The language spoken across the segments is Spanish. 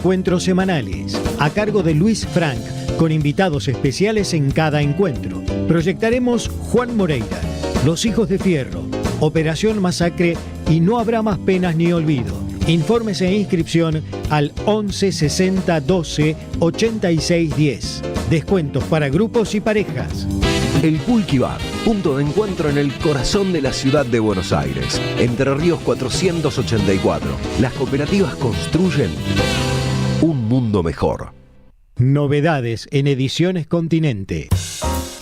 Encuentros semanales, a cargo de Luis Frank, con invitados especiales en cada encuentro. Proyectaremos Juan Moreira, Los Hijos de Fierro, Operación Masacre y No Habrá Más Penas ni Olvido. Informes e inscripción al 11 60 12 86 10. Descuentos para grupos y parejas. El Pulqui Bar, punto de encuentro en el corazón de la ciudad de Buenos Aires. Entre Ríos 484. Las cooperativas construyen un mundo mejor. Novedades en Ediciones Continente.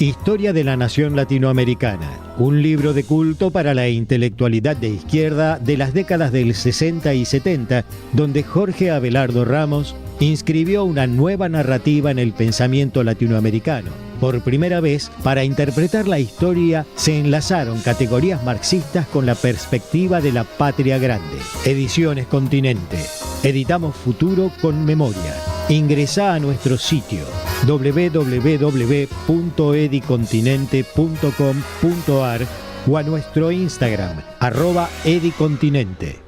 Historia de la Nación Latinoamericana. Un libro de culto para la intelectualidad de izquierda de las décadas del 60 y 70, donde Jorge Abelardo Ramos inscribió una nueva narrativa en el pensamiento latinoamericano. Por primera vez, para interpretar la historia, se enlazaron categorías marxistas con la perspectiva de la patria grande. Ediciones Continente. Editamos futuro con memoria. Ingresá a nuestro sitio www.edicontinente.com.ar o a nuestro Instagram, @edicontinente.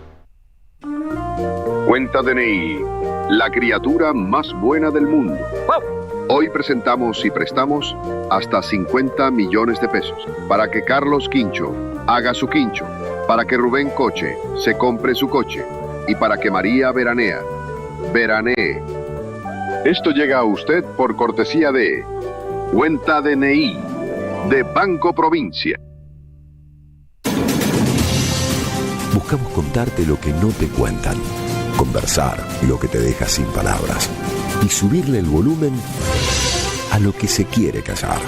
Cuenta DNI, la criatura más buena del mundo. Hoy presentamos y prestamos hasta 50 millones de pesos para que Carlos Quincho haga su quincho, para que Rubén Coche se compre su coche y para que María veranee. Esto llega a usted por cortesía de Cuenta DNI de Banco Provincia. Buscamos contarte lo que no te cuentan, conversar lo que te deja sin palabras y subirle el volumen a lo que se quiere callar.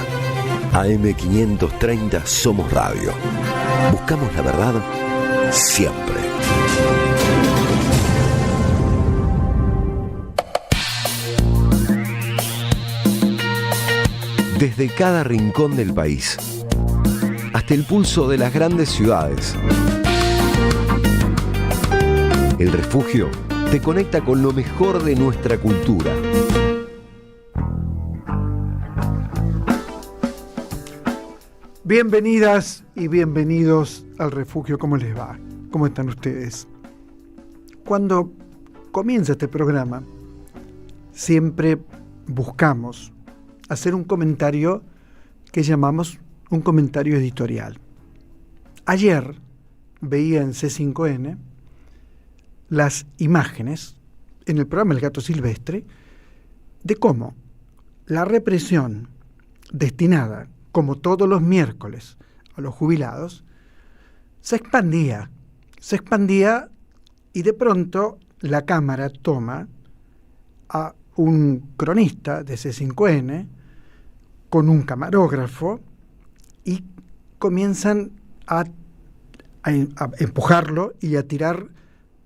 AM530 Somos Radio. Buscamos la verdad siempre. Desde cada rincón del país, hasta el pulso de las grandes ciudades, El Refugio te conecta con lo mejor de nuestra cultura. Bienvenidas y bienvenidos al Refugio. ¿Cómo les va? ¿Cómo están ustedes? Cuando comienza este programa, siempre buscamos hacer un comentario que llamamos un comentario editorial. Ayer veía en C5N las imágenes en el programa El Gato Silvestre de cómo la represión destinada, como todos los miércoles, a los jubilados, se expandía y de pronto la cámara toma a un cronista de C5N con un camarógrafo y comienzan a empujarlo y a tirar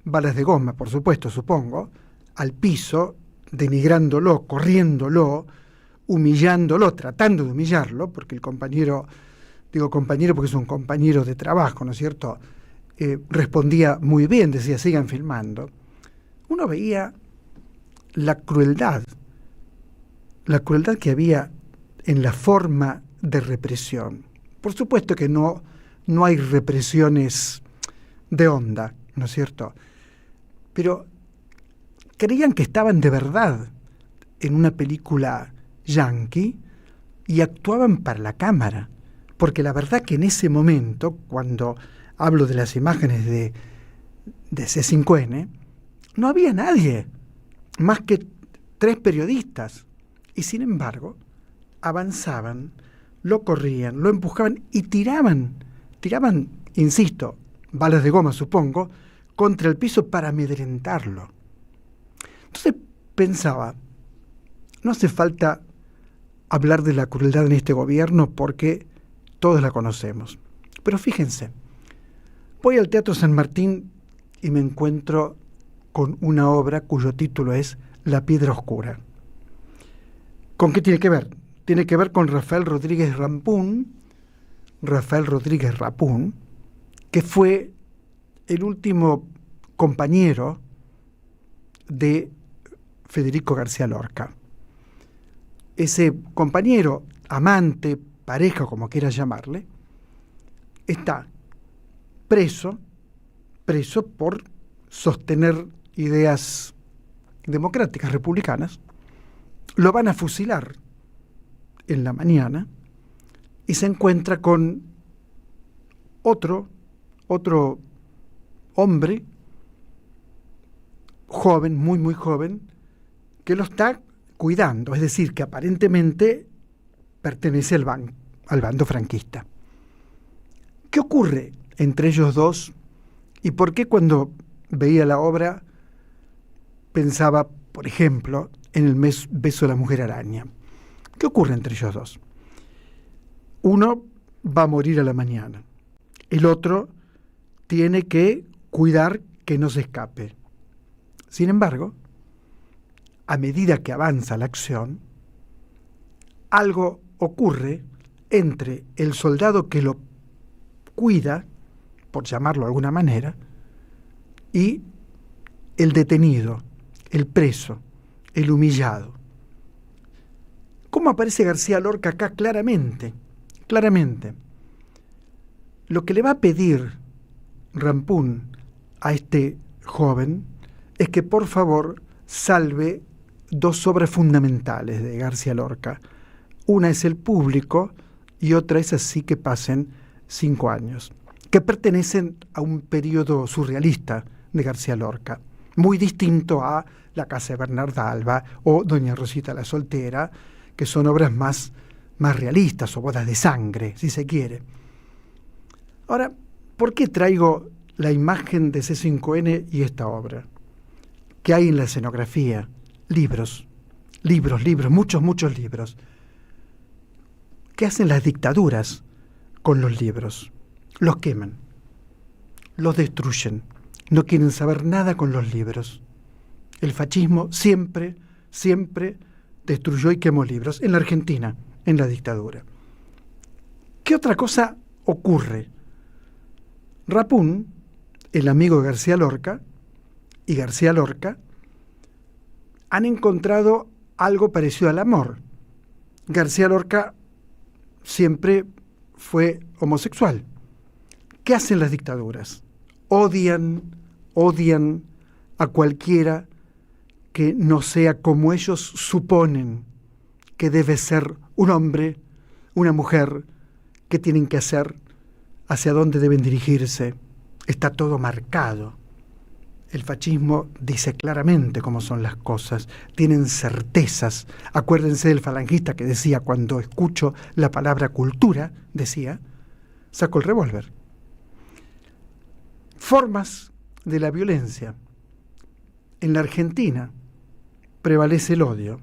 balas de goma, por supuesto, supongo, al piso, denigrándolo, corriéndolo, humillándolo, tratando de humillarlo, porque el compañero, digo compañero porque es un compañero de trabajo, ¿no es cierto?, respondía muy bien, decía, sigan filmando. Uno veía la crueldad que había en la forma de represión. Por supuesto que no hay represiones de onda, ¿no es cierto?, pero creían que estaban de verdad en una película yanqui y actuaban para la cámara, porque la verdad que en ese momento, cuando hablo de las imágenes de C5N, no había nadie más que 3 periodistas, y sin embargo avanzaban, lo corrían, lo empujaban y tiraban, insisto, balas de goma supongo, contra el piso para amedrentarlo. Entonces pensaba, no hace falta hablar de la crueldad en este gobierno porque todos la conocemos. Pero fíjense, voy al Teatro San Martín y me encuentro con una obra cuyo título es La Piedra Oscura. ¿Con qué tiene que ver? Tiene que ver con Rafael Rodríguez Rapún, que fue el último compañero de Federico García Lorca. Ese compañero, amante, pareja, como quieras llamarle, está preso por sostener ideas democráticas, republicanas, lo van a fusilar en la mañana y se encuentra con otro hombre joven, muy, muy joven, que lo está cuidando, es decir, que aparentemente pertenece al bando franquista. ¿Qué ocurre entre ellos dos y por qué cuando veía la obra pensaba, por ejemplo, en el beso de la mujer araña? ¿Qué ocurre entre ellos dos? Uno va a morir a la mañana, el otro tiene que cuidar que no se escape. Sin embargo, a medida que avanza la acción, algo ocurre entre el soldado que lo cuida, por llamarlo de alguna manera, y el detenido, el preso, el humillado. ¿Cómo aparece García Lorca acá claramente? Claramente. Lo que le va a pedir Rampún a este joven es que por favor salve dos obras fundamentales de García Lorca. Una es El Público y otra es Así que pasen 5 años, que pertenecen a un periodo surrealista de García Lorca, muy distinto a La casa de Bernarda Alba o Doña Rosita la soltera, que son obras más realistas o bodas de sangre, si se quiere. Ahora, ¿por qué traigo la imagen de C5N y esta obra? ¿Qué hay en la escenografía? Libros, muchos libros. ¿Qué hacen las dictaduras con los libros? Los queman, los destruyen, no quieren saber nada con los libros. El fascismo siempre destruyó y quemó libros, en la Argentina, en la dictadura. ¿Qué otra cosa ocurre? Rapún, el amigo de García Lorca, y García Lorca han encontrado algo parecido al amor. García Lorca siempre fue homosexual. ¿Qué hacen las dictaduras? Odian a cualquiera que no sea como ellos suponen que debe ser un hombre, una mujer, qué tienen que hacer, hacia dónde deben dirigirse. Está todo marcado. El fascismo dice claramente cómo son las cosas, tienen certezas. Acuérdense del falangista que decía, cuando escucho la palabra cultura, decía, saco el revólver. Formas de la violencia. En la Argentina prevalece el odio.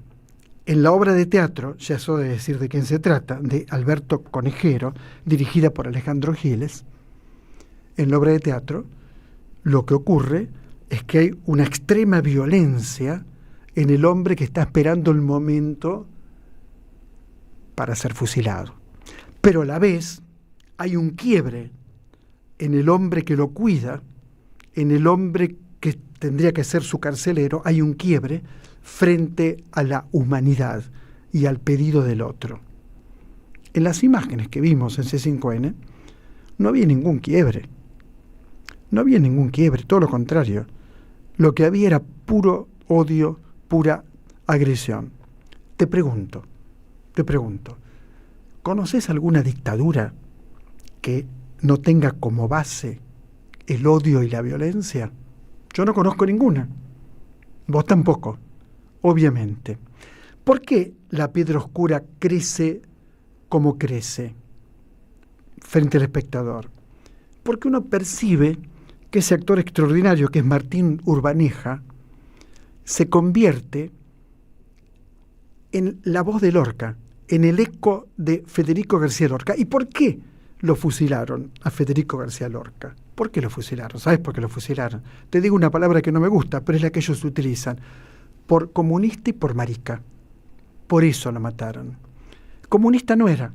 En la obra de teatro, ya eso de decir de quién se trata, de Alberto Conejero, dirigida por Alejandro Giles, en la obra de teatro lo que ocurre es que hay una extrema violencia en el hombre que está esperando el momento para ser fusilado. Pero a la vez hay un quiebre en el hombre que lo cuida, en el hombre que tendría que ser su carcelero, hay un quiebre frente a la humanidad y al pedido del otro. En las imágenes que vimos en C5N no había ningún quiebre. No había ningún quiebre, todo lo contrario. Lo que había era puro odio, pura agresión. Te pregunto, ¿conoces alguna dictadura que no tenga como base el odio y la violencia? Yo no conozco ninguna. Vos tampoco, obviamente. ¿Por qué la piedra oscura crece como crece frente al espectador? Porque uno percibe que ese actor extraordinario, que es Martín Urbaneja, se convierte en la voz de Lorca, en el eco de Federico García Lorca. ¿Y por qué lo fusilaron a Federico García Lorca? ¿Por qué lo fusilaron? ¿Sabes por qué lo fusilaron? Te digo una palabra que no me gusta, pero es la que ellos utilizan. Por comunista y por marica. Por eso lo mataron. Comunista no era.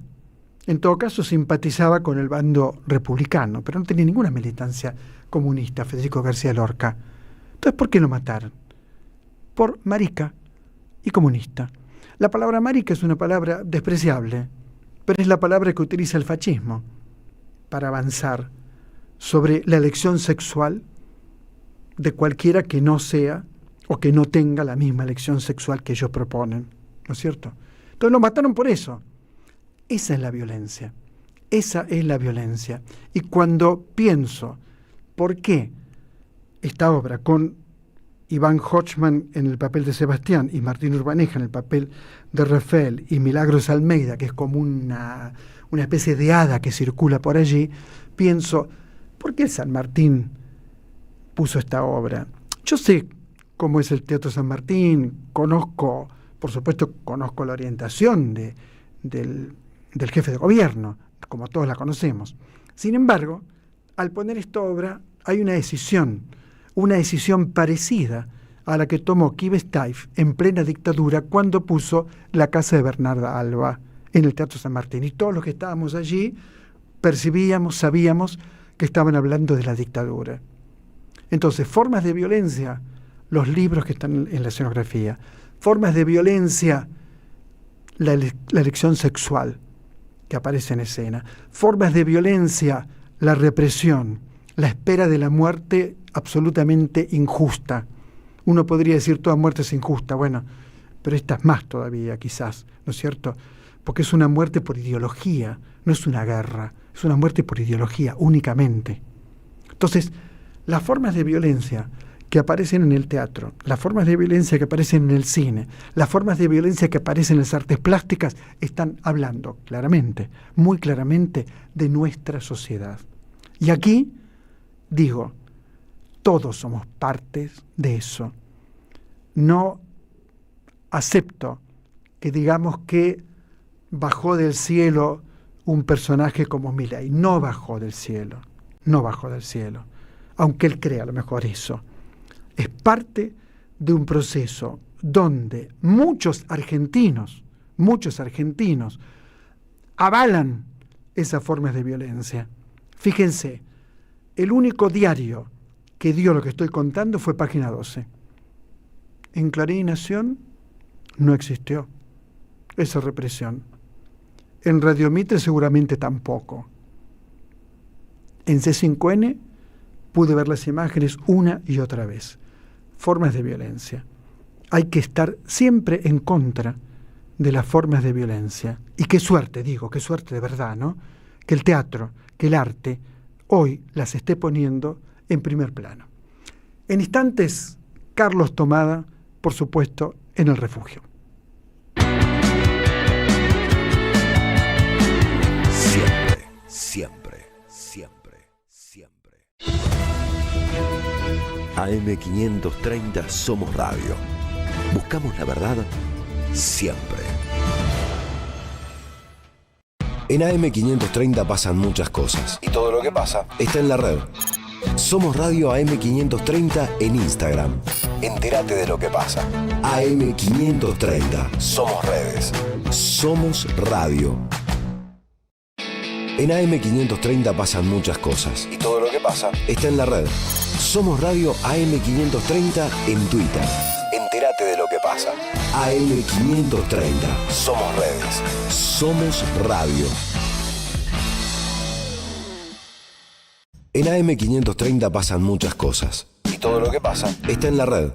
En todo caso simpatizaba con el bando republicano, pero no tenía ninguna militancia comunista, Federico García Lorca. Entonces, ¿por qué lo mataron? Por marica y comunista. La palabra marica es una palabra despreciable, pero es la palabra que utiliza el fascismo para avanzar sobre la elección sexual de cualquiera que no sea o que no tenga la misma elección sexual que ellos proponen, ¿no es cierto? Entonces lo mataron por eso. Esa es la violencia. Esa es la violencia. Y cuando pienso, ¿por qué esta obra con Iván Hochman en el papel de Sebastián y Martín Urbaneja en el papel de Rafael y Milagros Almeida, que es como una especie de hada que circula por allí, pienso, ¿por qué San Martín puso esta obra? Yo sé cómo es el Teatro San Martín, por supuesto conozco la orientación del jefe de gobierno, como todos la conocemos. Sin embargo, al poner esta obra hay una decisión parecida a la que tomó Quive Staiff en plena dictadura cuando puso la casa de Bernarda Alba en el Teatro San Martín. Y todos los que estábamos allí percibíamos, sabíamos que estaban hablando de la dictadura. Entonces, formas de violencia, los libros que están en la escenografía, formas de violencia, la elección sexual que aparece en escena, formas de violencia, la represión, la espera de la muerte absolutamente injusta. Uno podría decir toda muerte es injusta, bueno, pero esta es más todavía quizás, ¿no es cierto? Porque es una muerte por ideología, no es una guerra, es una muerte por ideología únicamente. Entonces, las formas de violencia que aparecen en el teatro, las formas de violencia que aparecen en el cine, las formas de violencia que aparecen en las artes plásticas, están hablando claramente, muy claramente, de nuestra sociedad. Y aquí, digo, todos somos partes de eso. No acepto que digamos que bajó del cielo un personaje como Milei. No bajó del cielo, aunque él crea a lo mejor eso. Es parte de un proceso donde muchos argentinos avalan esas formas de violencia. Fíjense, el único diario que dio lo que estoy contando fue Página 12. En Clarín y Nación no existió esa represión. En Radio Mitre seguramente tampoco. En C5N pude ver las imágenes una y otra vez. Formas de violencia. Hay que estar siempre en contra de las formas de violencia. Y qué suerte de verdad, ¿no? Que el teatro, que el arte, hoy las esté poniendo en primer plano. En instantes, Carlos Tomada, por supuesto, en El Refugio. Siempre. AM530 Somos Radio. Buscamos la verdad siempre. En AM530 pasan muchas cosas y todo lo que pasa está en la red. Somos Radio AM530 en Instagram. Entérate de lo que pasa. AM530 Somos redes. Somos radio. En AM530 pasan muchas cosas y todo lo que pasa está en la red. Somos Radio AM530 en Twitter. Entérate de lo que pasa. AM530 Somos redes. Somos radio. En AM530 pasan muchas cosas y todo lo que pasa está en la red.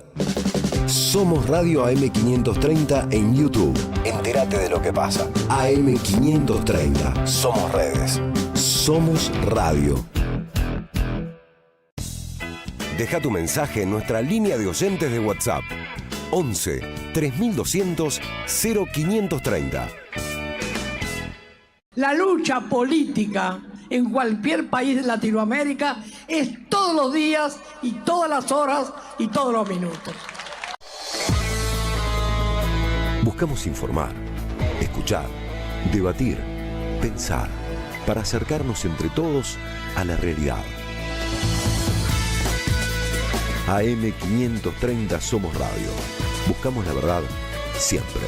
Somos Radio AM530 en YouTube. Entérate de lo que pasa. AM530 Somos redes. Somos radio. Deja tu mensaje en nuestra línea de oyentes de WhatsApp. 11 3200 0530. La lucha política en cualquier país de Latinoamérica es todos los días y todas las horas y todos los minutos. Buscamos informar, escuchar, debatir, pensar, para acercarnos entre todos a la realidad. AM530 Somos Radio. Buscamos la verdad siempre.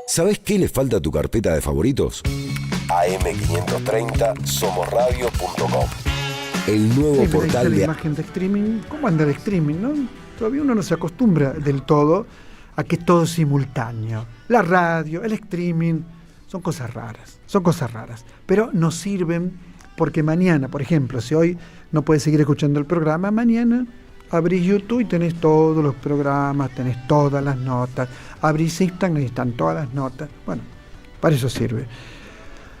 ¿Sabés qué le falta a tu carpeta de favoritos? AM530 somosradio.com. El nuevo portal de imagen de streaming. ¿Cómo anda el streaming, no? Todavía uno no se acostumbra del todo a que todo es simultáneo. La radio, el streaming, son cosas raras, pero nos sirven porque mañana, por ejemplo, si hoy no puedes seguir escuchando el programa, mañana abrís YouTube y tenés todos los programas, tenés todas las notas. Abrís Instagram y están todas las notas. Bueno, para eso sirve.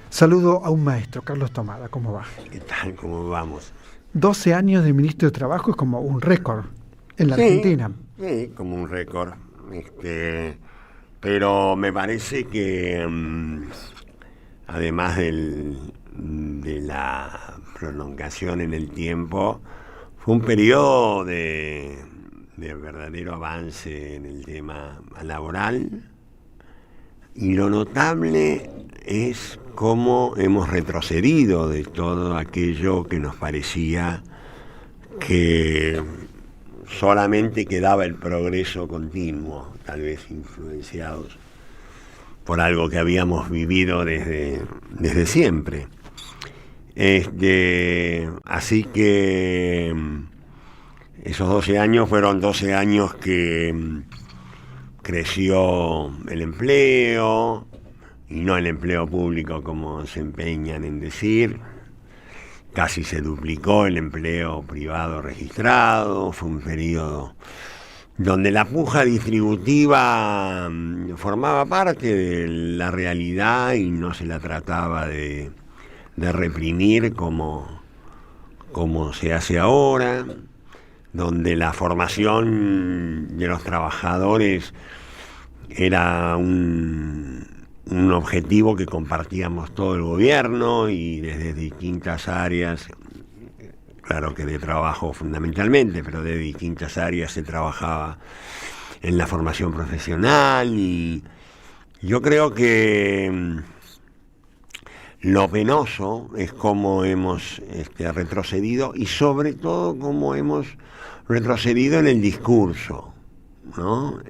Saludo a un maestro, Carlos Tomada. ¿Cómo va? ¿Qué tal? ¿Cómo vamos? 12 años de ministro de Trabajo es como un récord en la Argentina. Sí, como un récord. Pero me parece que además de la prolongación en el tiempo, fue un periodo de verdadero avance en el tema laboral, y lo notable es cómo hemos retrocedido de todo aquello que nos parecía que solamente quedaba el progreso continuo, tal vez influenciados por algo que habíamos vivido desde siempre. Así que esos 12 años fueron 12 años que creció el empleo, y no el empleo público como se empeñan en decir. Casi se duplicó el empleo privado registrado. Fue un periodo donde la puja distributiva formaba parte de la realidad y no se la trataba de reprimir como se hace ahora, donde la formación de los trabajadores era un objetivo que compartíamos todo el gobierno, y desde distintas áreas, claro que de trabajo fundamentalmente, pero de distintas áreas se trabajaba en la formación profesional. Y yo creo que lo penoso es cómo hemos retrocedido, y sobre todo cómo hemos retrocedido en el discurso, ¿no?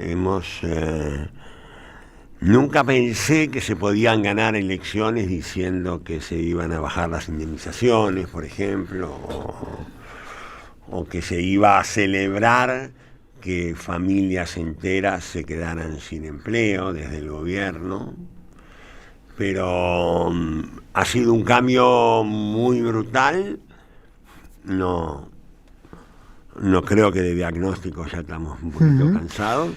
Nunca pensé que se podían ganar elecciones diciendo que se iban a bajar las indemnizaciones, por ejemplo, o que se iba a celebrar que familias enteras se quedaran sin empleo desde el gobierno. Pero ha sido un cambio muy brutal. No creo que de diagnóstico ya estamos un poquito cansados.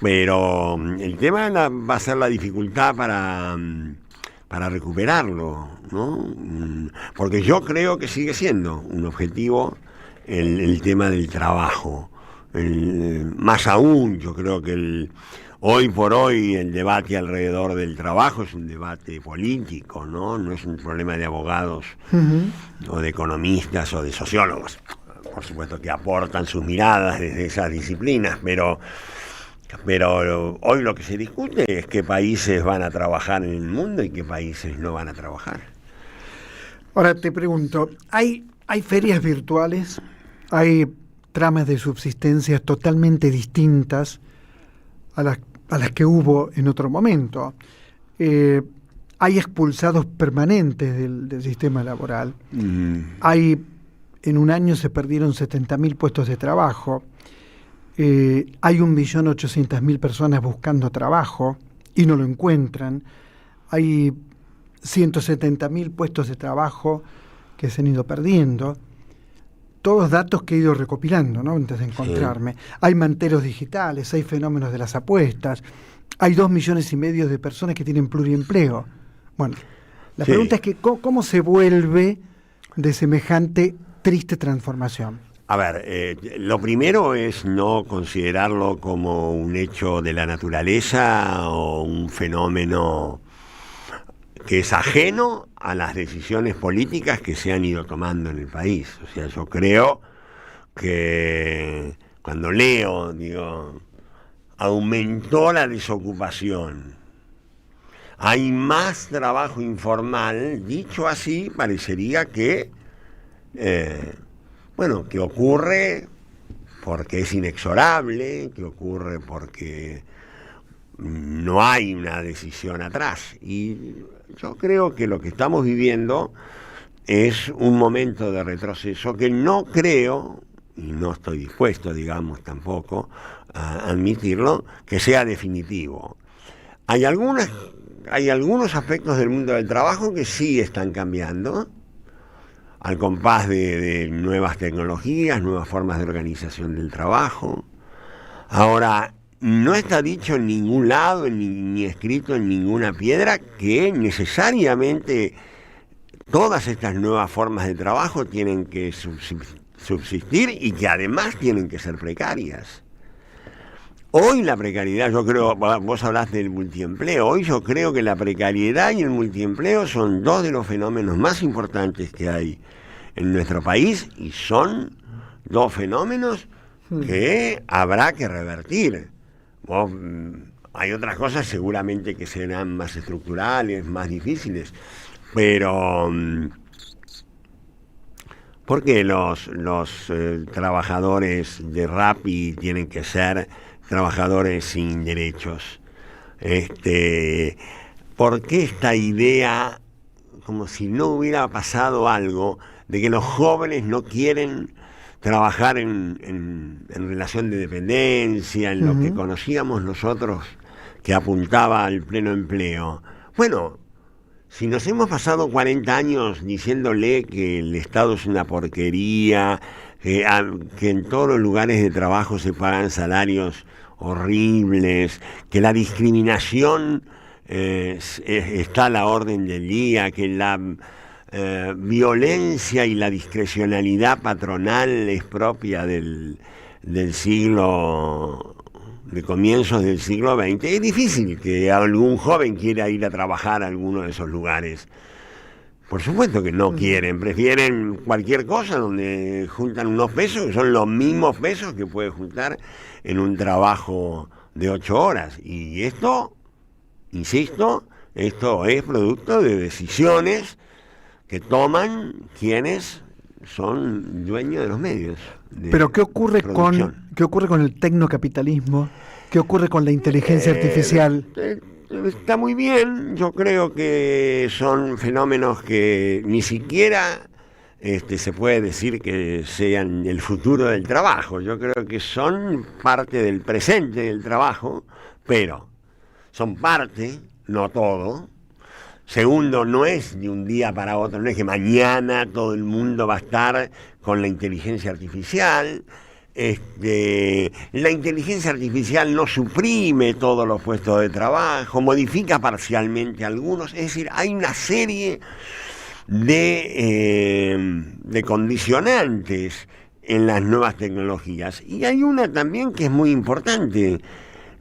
Pero el tema va a ser la dificultad para recuperarlo, ¿no? Porque yo creo que sigue siendo un objetivo el tema del trabajo. Más aún, yo creo que hoy por hoy el debate alrededor del trabajo es un debate político, ¿no? No es un problema de abogados o de economistas o de sociólogos. Por supuesto que aportan sus miradas desde esas disciplinas, pero hoy lo que se discute es qué países van a trabajar en el mundo y qué países no van a trabajar. Ahora te pregunto, ¿hay ferias virtuales? ¿Hay tramas de subsistencia totalmente distintas a las que hubo en otro momento? ¿Hay expulsados permanentes del sistema laboral? En un año se perdieron 70.000 puestos de trabajo. Hay 1.800.000 personas buscando trabajo y no lo encuentran. Hay 170.000 puestos de trabajo que se han ido perdiendo. Todos datos que he ido recopilando, ¿no?, antes de encontrarme. Sí. Hay manteros digitales, hay fenómenos de las apuestas, hay 2,5 millones de personas que tienen pluriempleo. Bueno, la pregunta es que ¿cómo se vuelve de semejante triste transformación? A ver, lo primero es no considerarlo como un hecho de la naturaleza o un fenómeno que es ajeno a las decisiones políticas que se han ido tomando en el país. O sea, yo creo que cuando leo, aumentó la desocupación, hay más trabajo informal, dicho así, parecería que que ocurre porque es inexorable, que ocurre porque no hay una decisión atrás. Y yo creo que lo que estamos viviendo es un momento de retroceso que no creo, y no estoy dispuesto, tampoco a admitirlo, que sea definitivo. Hay algunos aspectos del mundo del trabajo que sí están cambiando, al compás de nuevas tecnologías, nuevas formas de organización del trabajo. Ahora, no está dicho en ningún lado, ni escrito en ninguna piedra, que necesariamente todas estas nuevas formas de trabajo tienen que subsistir y que además tienen que ser precarias. Hoy la precariedad, yo creo, vos hablaste del multiempleo, hoy yo creo que la precariedad y el multiempleo son dos de los fenómenos más importantes que hay en nuestro país y son dos fenómenos que habrá que revertir. Hay otras cosas seguramente que serán más estructurales, más difíciles, pero ¿por qué los trabajadores de Rappi tienen que ser trabajadores sin derechos? ¿Por qué esta idea, como si no hubiera pasado algo, de que los jóvenes no quieren trabajar en relación de dependencia, en lo que conocíamos nosotros, que apuntaba al pleno empleo? Bueno, si nos hemos pasado 40 años diciéndole que el Estado es una porquería, que en todos los lugares de trabajo se pagan salarios horribles, que la discriminación está a la orden del día, que la violencia y la discrecionalidad patronal es propia del siglo, de comienzos del siglo XX, es difícil que algún joven quiera ir a trabajar a alguno de esos lugares. Por supuesto que no quieren, prefieren cualquier cosa donde juntan unos pesos, que son los mismos pesos que puede juntar en un trabajo de 8 horas. Y esto, insisto, esto es producto de decisiones que toman quienes son dueños de los medios. Pero ¿qué ocurre con el tecnocapitalismo? ¿Qué ocurre con la inteligencia artificial? Está muy bien, yo creo que son fenómenos que ni siquiera se puede decir que sean el futuro del trabajo. Yo creo que son parte del presente del trabajo, pero son parte, no todo. Segundo, no es de un día para otro, no es que mañana todo el mundo va a estar con la inteligencia artificial. La inteligencia artificial no suprime todos los puestos de trabajo, modifica parcialmente algunos, es decir, hay una serie de condicionantes en las nuevas tecnologías. Y hay una también que es muy importante,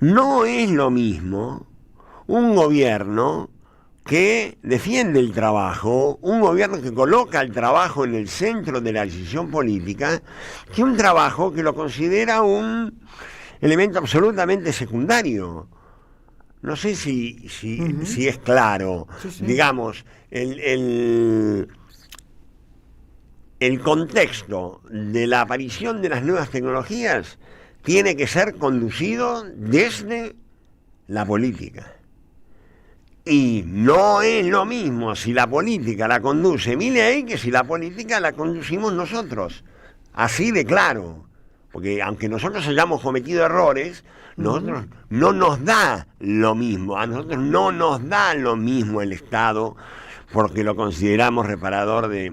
no es lo mismo un gobierno que defiende el trabajo, un gobierno que coloca el trabajo en el centro de la decisión política, que un trabajo que lo considera un elemento absolutamente secundario. No sé si es claro. Sí. Digamos, el contexto de la aparición de las nuevas tecnologías tiene que ser conducido desde la política. Y no es lo mismo si la política la conduce Milei que si la política la conducimos nosotros. Así de claro. Porque aunque nosotros hayamos cometido errores, nosotros no nos da lo mismo. A nosotros no nos da lo mismo el Estado porque lo consideramos reparador de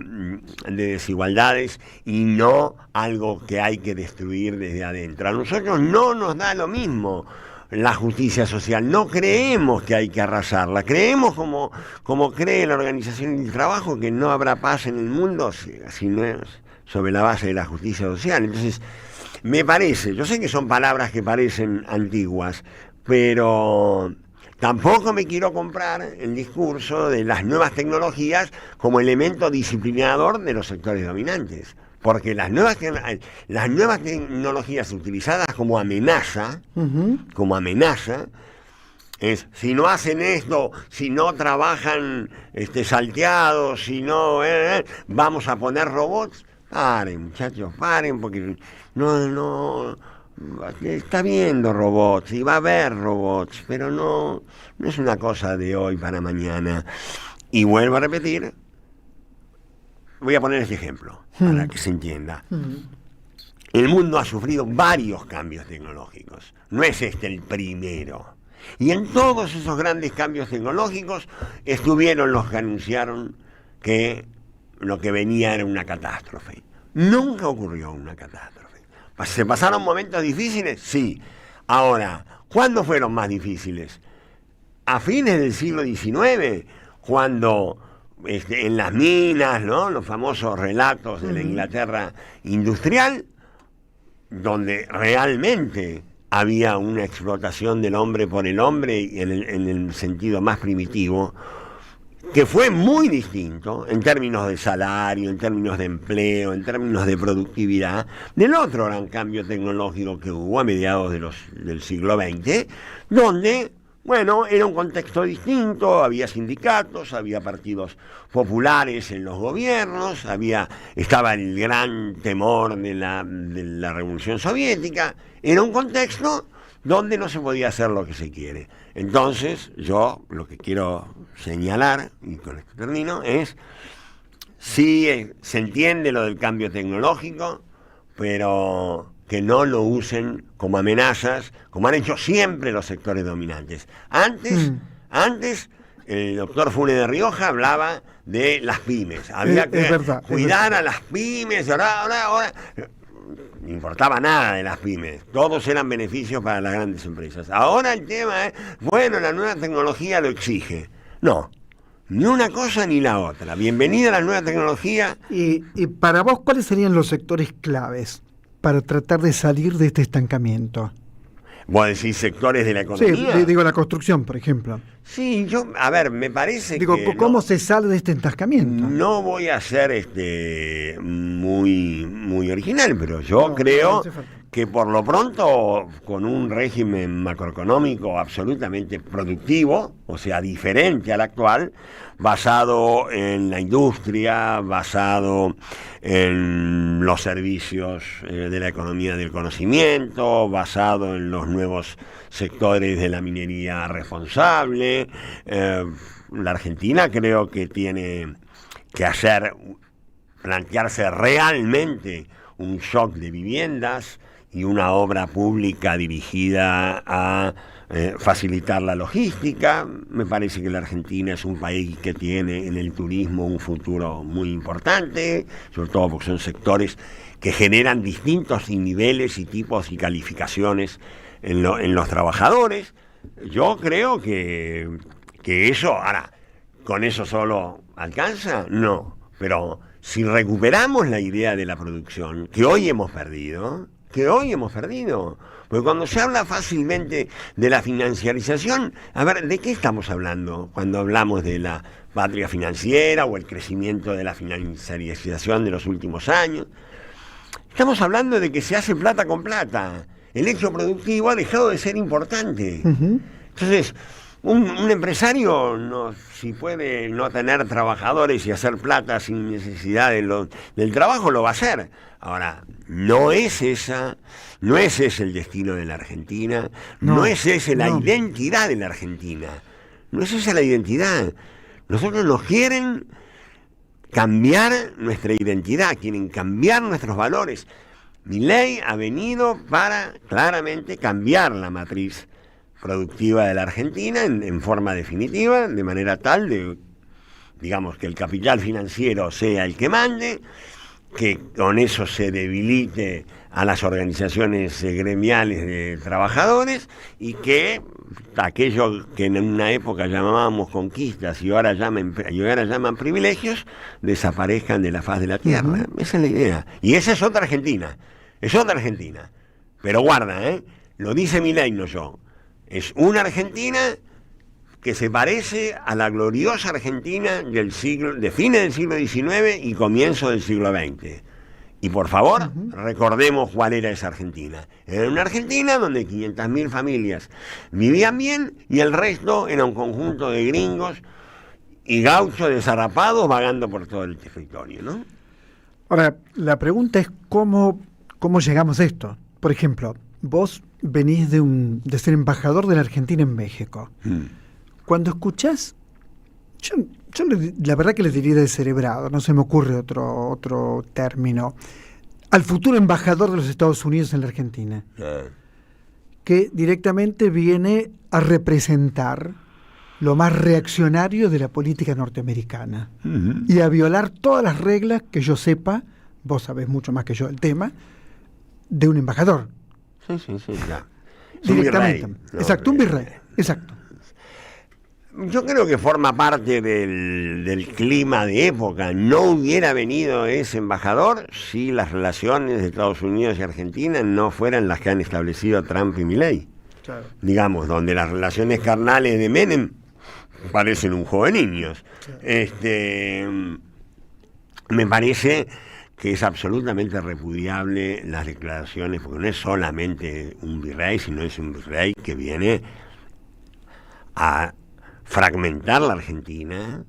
desigualdades y no algo que hay que destruir desde adentro. A nosotros no nos da lo mismo la justicia social, no creemos que hay que arrasarla, creemos como cree la Organización del Trabajo que no habrá paz en el mundo si no es sobre la base de la justicia social. Entonces, me parece, yo sé que son palabras que parecen antiguas, pero tampoco me quiero comprar el discurso de las nuevas tecnologías como elemento disciplinador de los sectores dominantes. Porque las nuevas tecnologías utilizadas como amenaza, es si no hacen esto, si no trabajan salteados, si no vamos a poner robots. Paren, muchachos, paren, porque no está viendo robots y va a haber robots, pero no es una cosa de hoy para mañana. Y vuelvo a repetir. Voy a poner este ejemplo para que se entienda. El mundo ha sufrido varios cambios tecnológicos. No es este el primero. Y en todos esos grandes cambios tecnológicos estuvieron los que anunciaron que lo que venía era una catástrofe. Nunca ocurrió una catástrofe. ¿Se pasaron momentos difíciles? Sí. Ahora, ¿cuándo fueron más difíciles? A fines del siglo XIX, cuando en las minas, ¿no?, los famosos relatos de la Inglaterra industrial, donde realmente había una explotación del hombre por el hombre en el sentido más primitivo, que fue muy distinto en términos de salario, en términos de empleo, en términos de productividad, del otro gran cambio tecnológico que hubo a mediados del siglo XX, donde, bueno, era un contexto distinto, había sindicatos, había partidos populares en los gobiernos, estaba el gran temor de la Revolución Soviética, era un contexto donde no se podía hacer lo que se quiere. Entonces, yo lo que quiero señalar, y con esto termino, es, sí, se entiende lo del cambio tecnológico, pero que no lo usen como amenazas, como han hecho siempre los sectores dominantes. Antes el doctor Funes de Rioja hablaba de las pymes. Había que cuidar a las pymes, ahora. No importaba nada de las pymes, todos eran beneficios para las grandes empresas. Ahora el tema es, bueno, la nueva tecnología lo exige. No, ni una cosa ni la otra. Bienvenida a la nueva tecnología. Y para vos, ¿cuáles serían los sectores claves para tratar de salir de este estancamiento? ¿Vos decís sectores de la economía? Sí, digo la construcción, por ejemplo. Sí, me parece que... ¿Cómo se sale de este estancamiento? No voy a ser muy original, pero yo creo que por lo pronto, con un régimen macroeconómico absolutamente productivo, o sea, diferente al actual, basado en la industria, basado en los servicios de la economía del conocimiento, basado en los nuevos sectores de la minería responsable. La Argentina creo que tiene que plantearse realmente un shock de viviendas y una obra pública dirigida a facilitar la logística. Me parece que la Argentina es un país que tiene en el turismo un futuro muy importante, sobre todo porque son sectores que generan distintos niveles y tipos y calificaciones en los trabajadores. Yo creo que eso, ahora, ¿con eso solo alcanza? No, pero si recuperamos la idea de la producción, que hoy hemos perdido, porque cuando se habla fácilmente de la financiarización, a ver, ¿de qué estamos hablando cuando hablamos de la patria financiera o el crecimiento de la financiarización de los últimos años? Estamos hablando de que se hace plata con plata. El hecho productivo ha dejado de ser importante. Entonces, un empresario, si puede no tener trabajadores y hacer plata sin necesidad del trabajo, lo va a hacer. Ahora, no es ese el destino de la Argentina, no es esa la identidad de la Argentina, no es esa la identidad. Nosotros nos quieren cambiar nuestra identidad, quieren cambiar nuestros valores. Milei ha venido para claramente cambiar la matriz productiva de la Argentina en forma definitiva, de manera tal digamos, que el capital financiero sea el que mande, que con eso se debilite a las organizaciones gremiales de trabajadores y que aquello que en una época llamábamos conquistas y ahora llaman privilegios desaparezcan de la faz de la tierra. Esa es la idea. Y esa es otra Argentina. Es otra Argentina. Pero guarda, lo dice Milei, no yo. Es una Argentina que se parece a la gloriosa Argentina de fines del siglo XIX y comienzo del siglo XX. Y por favor, recordemos cuál era esa Argentina. Era una Argentina donde 500.000 familias vivían bien y el resto era un conjunto de gringos y gauchos desarrapados vagando por todo el territorio, ¿no? Ahora, la pregunta es cómo llegamos a esto. Por ejemplo, vos venís de ser embajador de la Argentina en México. Cuando escuchás, yo la verdad que les diría descerebrado, no se me ocurre otro término, al futuro embajador de los Estados Unidos en la Argentina, que directamente viene a representar lo más reaccionario de la política norteamericana y a violar todas las reglas que yo sepa, vos sabés mucho más que yo del tema, de un embajador. Sí, ya. Directamente. Un virrey, ¿no? Exacto, un virrey. Exacto. Yo creo que forma parte del clima de época. No hubiera venido ese embajador si las relaciones de Estados Unidos y Argentina no fueran las que han establecido Trump y Milei. Claro. Digamos, donde las relaciones carnales de Menem parecen un juego de niños. Claro. Me parece que es absolutamente repudiable las declaraciones, porque no es solamente un virrey, sino es un virrey que viene a fragmentar la Argentina,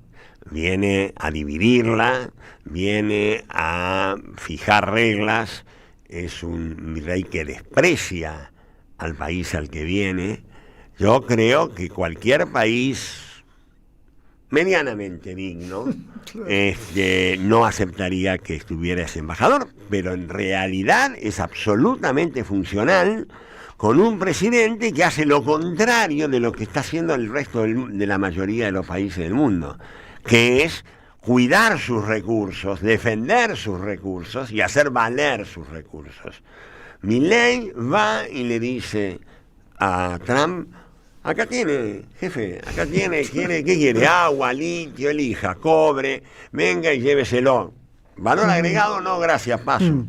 viene a dividirla, viene a fijar reglas, es un virrey que desprecia al país al que viene. Yo creo que cualquier país medianamente digno no aceptaría que estuviera ese embajador, pero en realidad es absolutamente funcional con un presidente que hace lo contrario de lo que está haciendo el resto de la mayoría de los países del mundo, que es cuidar sus recursos, defender sus recursos y hacer valer sus recursos. Milei va y le dice a Trump: acá tiene, jefe, acá tiene, ¿qué quiere? Agua, litio, elija, cobre, venga y lléveselo. ¿Valor agregado? No, gracias, paso.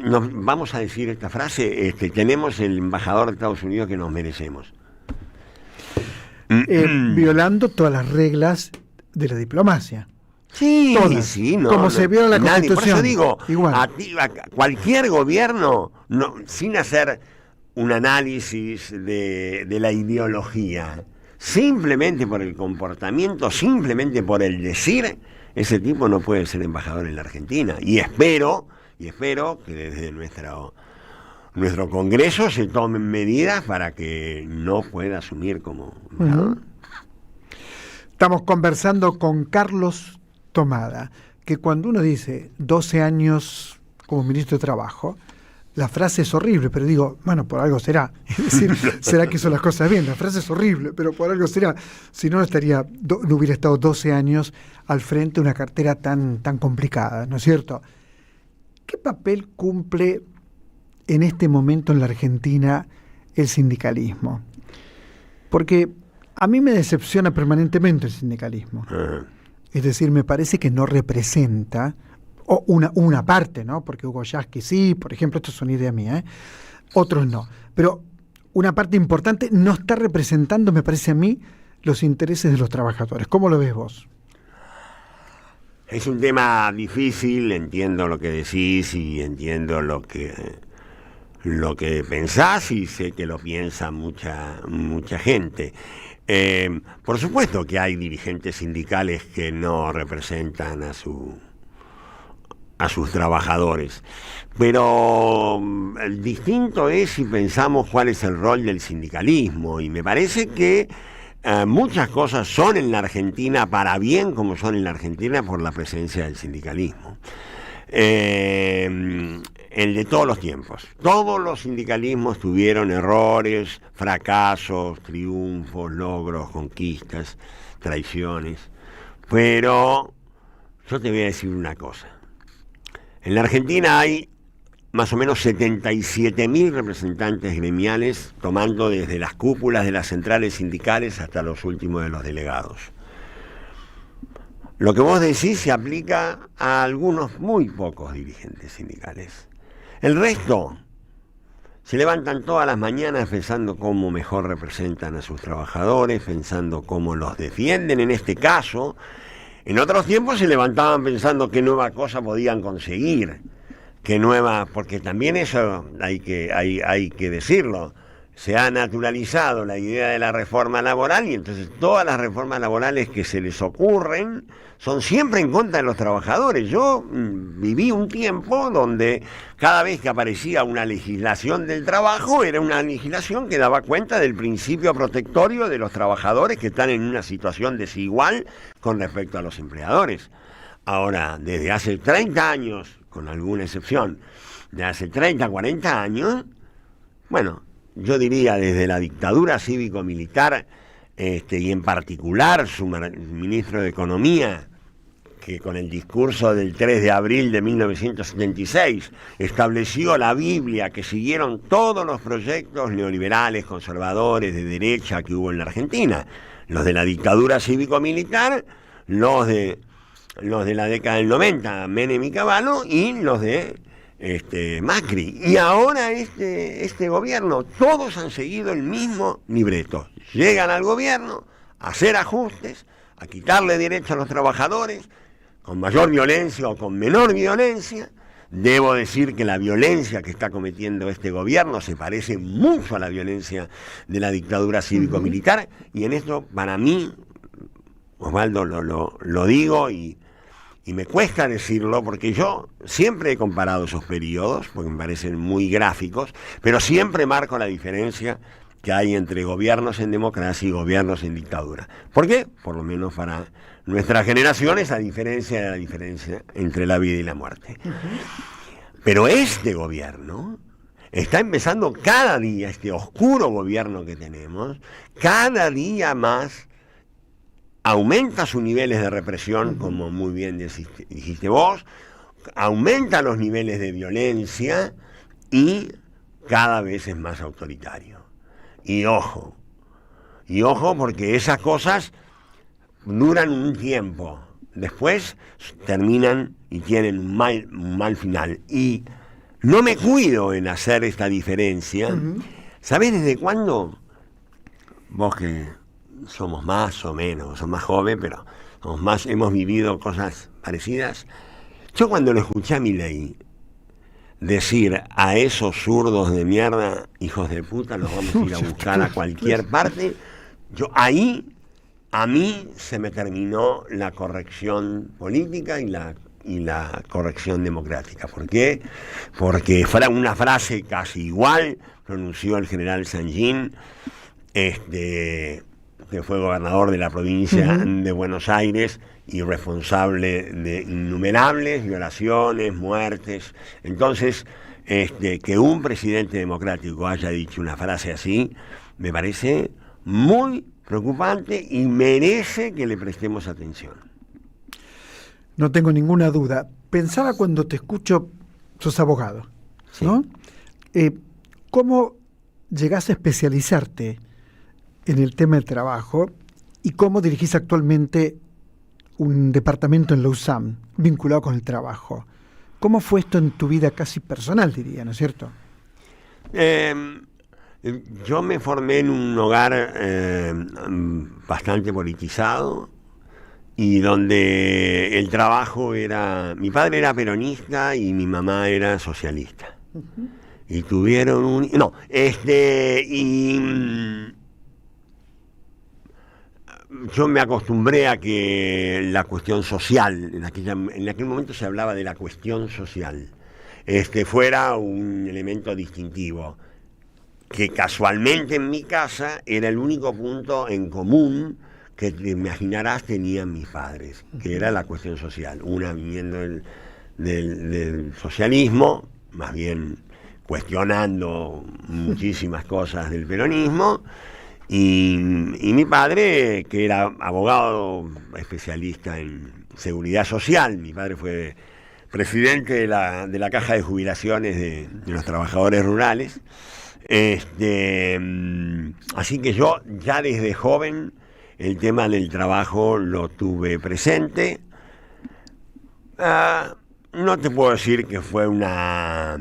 Nos vamos a decir esta frase, tenemos el embajador de Estados Unidos que nos merecemos. Violando todas las reglas de la diplomacia. Sí, todas, sí, no. Como se viola la Constitución. Por eso digo, igual. A cualquier gobierno, sin hacer un análisis de la ideología, simplemente por el comportamiento, simplemente por el decir, ese tipo no puede ser embajador en la Argentina. Y espero que desde nuestro Congreso se tomen medidas para que no pueda asumir como embajador. Estamos conversando con Carlos Tomada, que cuando uno dice 12 años como ministro de Trabajo, la frase es horrible, pero digo, bueno, por algo será. Es decir, será que hizo las cosas bien. La frase es horrible, pero por algo será. Si no, no hubiera estado 12 años al frente de una cartera tan complicada, ¿no es cierto? ¿Qué papel cumple en este momento en la Argentina el sindicalismo? Porque a mí me decepciona permanentemente el sindicalismo. Es decir, me parece que no representa, o una parte, ¿no? Porque Hugo Yasky sí, por ejemplo, esto es una idea mía, otros no. Pero una parte importante no está representando, me parece a mí, los intereses de los trabajadores. ¿Cómo lo ves vos? Es un tema difícil, entiendo lo que decís y entiendo lo que pensás, y sé que lo piensa mucha gente. Por supuesto que hay dirigentes sindicales que no representan a sus trabajadores, pero distinto es si pensamos cuál es el rol del sindicalismo, y me parece que muchas cosas son en la Argentina para bien, como son en la Argentina por la presencia del sindicalismo. El de todos los tiempos. Todos los sindicalismos tuvieron errores, fracasos, triunfos, logros, conquistas, traiciones. Pero yo te voy a decir una cosa. En la Argentina hay más o menos 77.000 representantes gremiales, tomando desde las cúpulas de las centrales sindicales hasta los últimos de los delegados. Lo que vos decís se aplica a algunos muy pocos dirigentes sindicales. El resto se levantan todas las mañanas pensando cómo mejor representan a sus trabajadores, pensando cómo los defienden en este caso. En otros tiempos se levantaban pensando qué nueva cosa podían conseguir, porque también eso hay que decirlo. Se ha naturalizado la idea de la reforma laboral, y entonces todas las reformas laborales que se les ocurren son siempre en contra de los trabajadores. Yo viví un tiempo donde cada vez que aparecía una legislación del trabajo era una legislación que daba cuenta del principio protectorio de los trabajadores que están en una situación desigual con respecto a los empleadores. Ahora, desde hace 30 años, con alguna excepción, de hace 30, 40 años, bueno, yo diría desde la dictadura cívico-militar, y en particular su ministro de Economía, que con el discurso del 3 de abril de 1976 estableció la Biblia que siguieron todos los proyectos neoliberales, conservadores, de derecha que hubo en la Argentina. Los de la dictadura cívico-militar, los de la década del 90, Menem y Cavallo, y los de Macri. Y ahora este gobierno, todos han seguido el mismo libreto. Llegan al gobierno a hacer ajustes, a quitarle derechos a los trabajadores, con mayor violencia o con menor violencia. Debo decir que la violencia que está cometiendo este gobierno se parece mucho a la violencia de la dictadura cívico-militar, y en esto, para mí, Osvaldo, lo digo y me cuesta decirlo, porque yo siempre he comparado esos periodos, porque me parecen muy gráficos, pero siempre marco la diferencia que hay entre gobiernos en democracia y gobiernos en dictadura. ¿Por qué? Por lo menos para nuestra generación, esa diferencia es la diferencia entre la vida y la muerte. Pero este gobierno está empezando cada día, este oscuro gobierno que tenemos, cada día más aumenta sus niveles de represión, como muy bien dijiste vos, aumenta los niveles de violencia y cada vez es más autoritario. Y ojo porque esas cosas duran un tiempo, después terminan y tienen un mal final. Y no me cuido en hacer esta diferencia. ¿Sabés desde cuándo? Vos que somos más o menos, sos más joven, pero hemos vivido cosas parecidas. Yo cuando lo escuché a Milei decir a esos zurdos de mierda, hijos de puta, los vamos a ir a buscar a cualquier parte, ahí a mí se me terminó la corrección política y la corrección democrática. ¿Por qué? Porque fue una frase casi igual pronunció el general Sanguín, que fue gobernador de la provincia de Buenos Aires y responsable de innumerables violaciones, muertes. Entonces, que un presidente democrático haya dicho una frase así, me parece muy preocupante y merece que le prestemos atención. No tengo ninguna duda. Pensaba cuando te escucho, sos abogado, ¿no? Sí. ¿Cómo llegás a especializarte en el tema del trabajo y cómo dirigís actualmente un departamento en la USAM vinculado con el trabajo? ¿Cómo fue esto en tu vida casi personal, diría, ¿no es cierto? Yo me formé en un hogar bastante politizado y donde el trabajo era... Mi padre era peronista y mi mamá era socialista. Y tuvieron un... No, yo me acostumbré a que la cuestión social, en aquel momento se hablaba de la cuestión social, fuera un elemento distintivo, que casualmente en mi casa era el único punto en común que te imaginarás tenían mis padres, que era la cuestión social, una viniendo del socialismo, más bien cuestionando muchísimas cosas del peronismo, y mi padre, que era abogado especialista en seguridad social. Mi padre fue presidente de la Caja de Jubilaciones de los Trabajadores Rurales. Así que yo ya desde joven el tema del trabajo lo tuve presente. No te puedo decir que fue una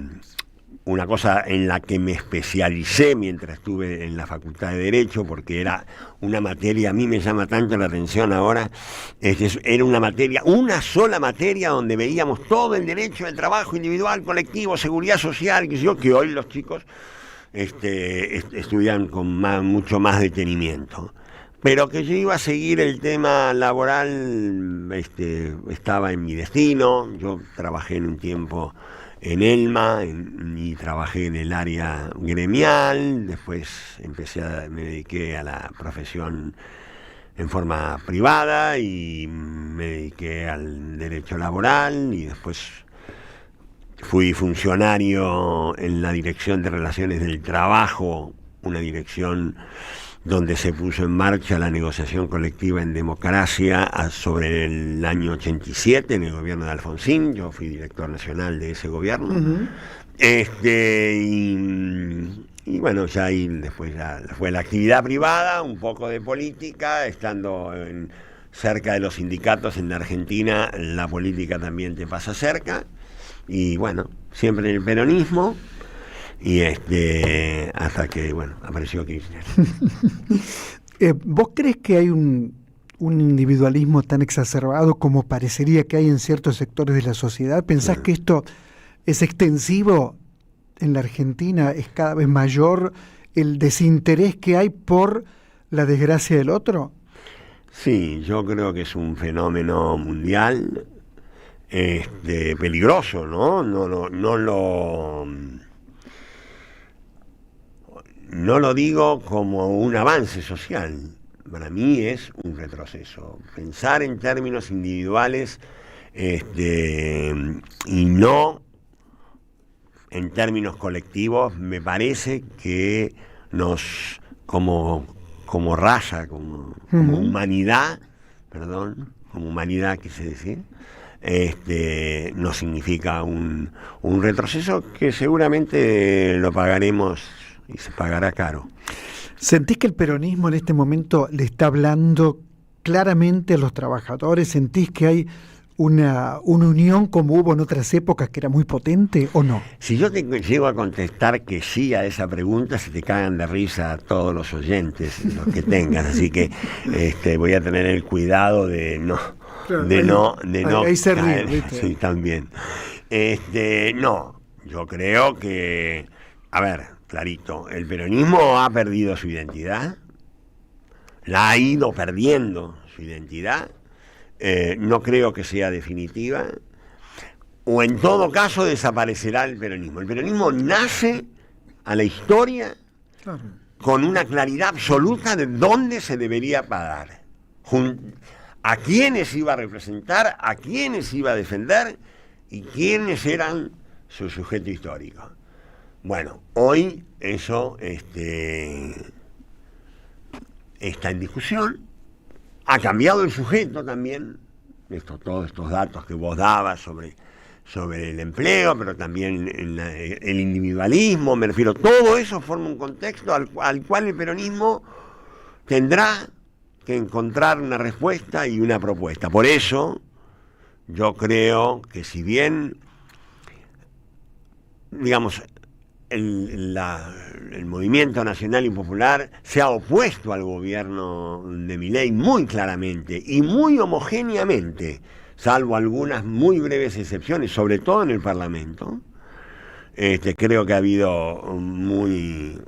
cosa en la que me especialicé mientras estuve en la Facultad de Derecho, porque era una materia, a mí me llama tanto la atención ahora, era una sola materia donde veíamos todo el derecho del trabajo individual, colectivo, seguridad social, que hoy los chicos estudian con mucho más detenimiento. Pero que yo iba a seguir el tema laboral, estaba en mi destino. Yo trabajé en un tiempo en ELMA y trabajé en el área gremial, después me dediqué a la profesión en forma privada y me dediqué al derecho laboral y después fui funcionario en la Dirección de Relaciones del Trabajo una dirección donde se puso en marcha la negociación colectiva en democracia sobre el año 87 en el gobierno de Alfonsín. Yo fui director nacional de ese gobierno. Ujú. Y bueno, ya ahí después ya fue la actividad privada, un poco de política, estando cerca de los sindicatos en la Argentina, la política también te pasa cerca, y bueno, siempre en el peronismo, y hasta que, bueno, apareció Kirchner. ¿Vos crees que hay un individualismo tan exacerbado como parecería que hay en ciertos sectores de la sociedad? ¿Pensás que esto es extensivo en la Argentina? ¿Es cada vez mayor el desinterés que hay por la desgracia del otro? Sí, yo creo que es un fenómeno mundial, peligroso, ¿no? No lo digo como un avance social. Para mí es un retroceso. Pensar en términos individuales y no en términos colectivos, me parece que nos, como raza, como humanidad, como humanidad quise decir, nos significa un retroceso que seguramente lo pagaremos y se pagará caro. ¿Sentís que el peronismo en este momento le está hablando claramente a los trabajadores? ¿Sentís que hay una unión como hubo en otras épocas que era muy potente o no? Si yo te llego a contestar que sí a esa pregunta, se te cagan de risa a todos los oyentes, los que tengas, así que voy a tener el cuidado de no ahí se ríe, ¿viste? Sí, también. No, yo creo que, a ver, clarito, el peronismo ha perdido su identidad, la ha ido perdiendo su identidad. No creo que sea definitiva, o en todo caso desaparecerá el peronismo. El peronismo nace a la historia con una claridad absoluta de dónde se debería parar, a quiénes iba a representar, a quiénes iba a defender y quiénes eran su sujeto histórico. Bueno, hoy eso está en discusión. Ha cambiado el sujeto también, todos estos datos que vos dabas sobre el empleo, pero también el individualismo, me refiero, todo eso forma un contexto al cual el peronismo tendrá que encontrar una respuesta y una propuesta. Por eso, yo creo que si bien, digamos, el movimiento nacional y popular se ha opuesto al gobierno de Milei muy claramente y muy homogéneamente, salvo algunas muy breves excepciones, sobre todo en el Parlamento. Creo que ha habido un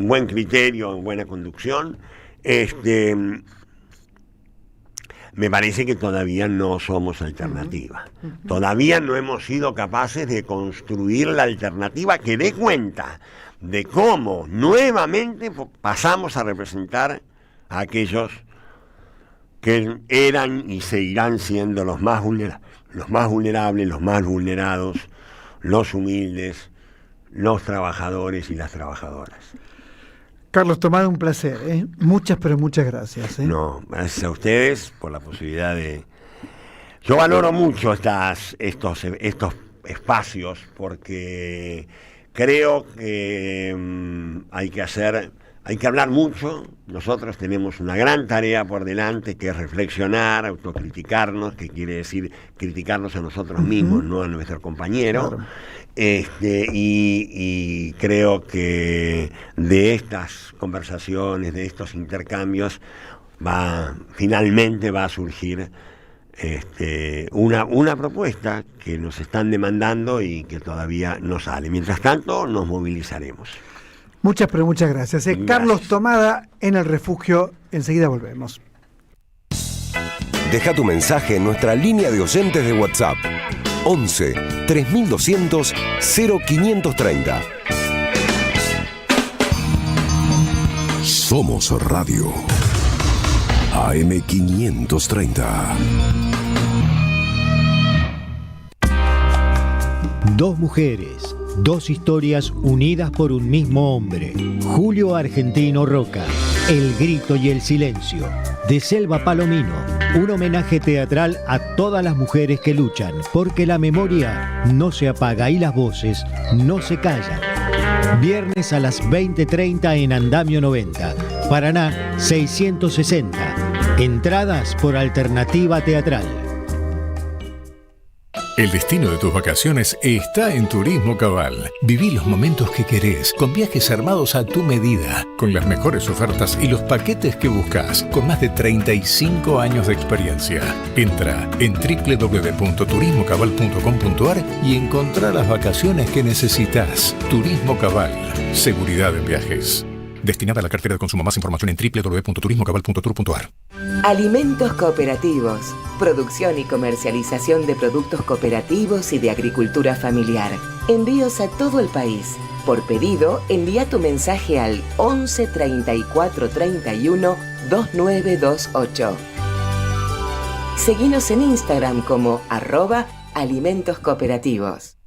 buen criterio, buena conducción. Me parece que todavía no somos alternativa. Todavía no hemos sido capaces de construir la alternativa que dé cuenta de cómo nuevamente pasamos a representar a aquellos que eran y seguirán siendo los más vulnerables, los más vulnerados, los humildes, los trabajadores y las trabajadoras. Carlos Tomada, un placer, ¿eh? Muchas, pero muchas gracias. No, gracias a ustedes por la posibilidad de... Yo valoro mucho estos espacios porque creo que hay que hablar mucho. Nosotros tenemos una gran tarea por delante, que es reflexionar, autocriticarnos, que quiere decir criticarnos a nosotros mismos, no a nuestro compañero. Claro. Y creo que de estas conversaciones, de estos intercambios, finalmente va a surgir una propuesta que nos están demandando y que todavía no sale. Mientras tanto, nos movilizaremos. Muchas, pero muchas gracias. Gracias. Carlos Tomada en El Refugio. Enseguida volvemos. Deja tu mensaje en nuestra línea de oyentes de WhatsApp. 11 3200 0530. Somos Radio AM 530. Dos mujeres, Dos historias unidas por un mismo hombre. Julio Argentino Roca, El grito y el silencio. De Selva Palomino, un homenaje teatral a todas las mujeres que luchan, porque la memoria no se apaga y las voces no se callan. Viernes a las 20:30 en Andamio 90, Paraná 660. Entradas por Alternativa Teatral. El destino de tus vacaciones está en Turismo Cabal. Viví los momentos que querés, con viajes armados a tu medida, con las mejores ofertas y los paquetes que buscas, con más de 35 años de experiencia. Entra en www.turismocabal.com.ar y encontrá las vacaciones que necesitas. Turismo Cabal, seguridad en viajes. Destinada a la cartera de consumo. Más información en www.turismocabal.tour.ar. Alimentos cooperativos. Producción y comercialización de productos cooperativos y de agricultura familiar. Envíos a todo el país. Por pedido, envía tu mensaje al 11 34 31 2928. Seguinos en Instagram como @alimentoscooperativos.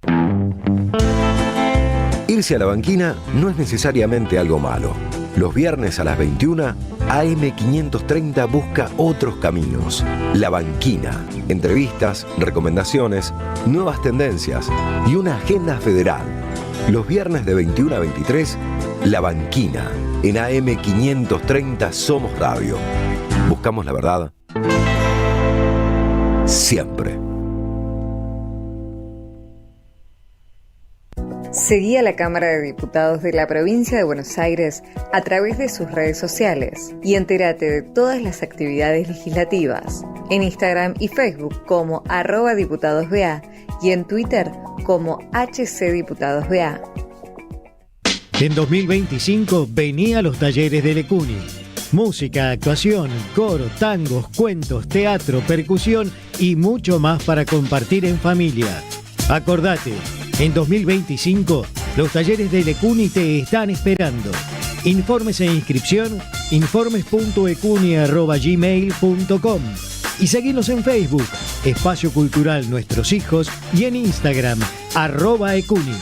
Irse a la banquina no es necesariamente algo malo. Los viernes a las 21, AM530 busca otros caminos. La Banquina. Entrevistas, recomendaciones, nuevas tendencias y una agenda federal. Los viernes de 21 a 23, La Banquina. En AM530 Somos Radio. Buscamos la verdad siempre. Seguí a la Cámara de Diputados de la Provincia de Buenos Aires a través de sus redes sociales y entérate de todas las actividades legislativas en Instagram y Facebook como @diputadosBA y en Twitter como HCDiputadosBA. En 2025 venía a los talleres de Lecuni. Música, actuación, coro, tangos, cuentos, teatro, percusión y mucho más para compartir en familia. Acordate, en 2025 los talleres de Lecuni te están esperando. Informes e inscripción, informes.ecuni@gmail.com y seguinos en Facebook, Espacio Cultural Nuestros Hijos, y en Instagram, @ecuni.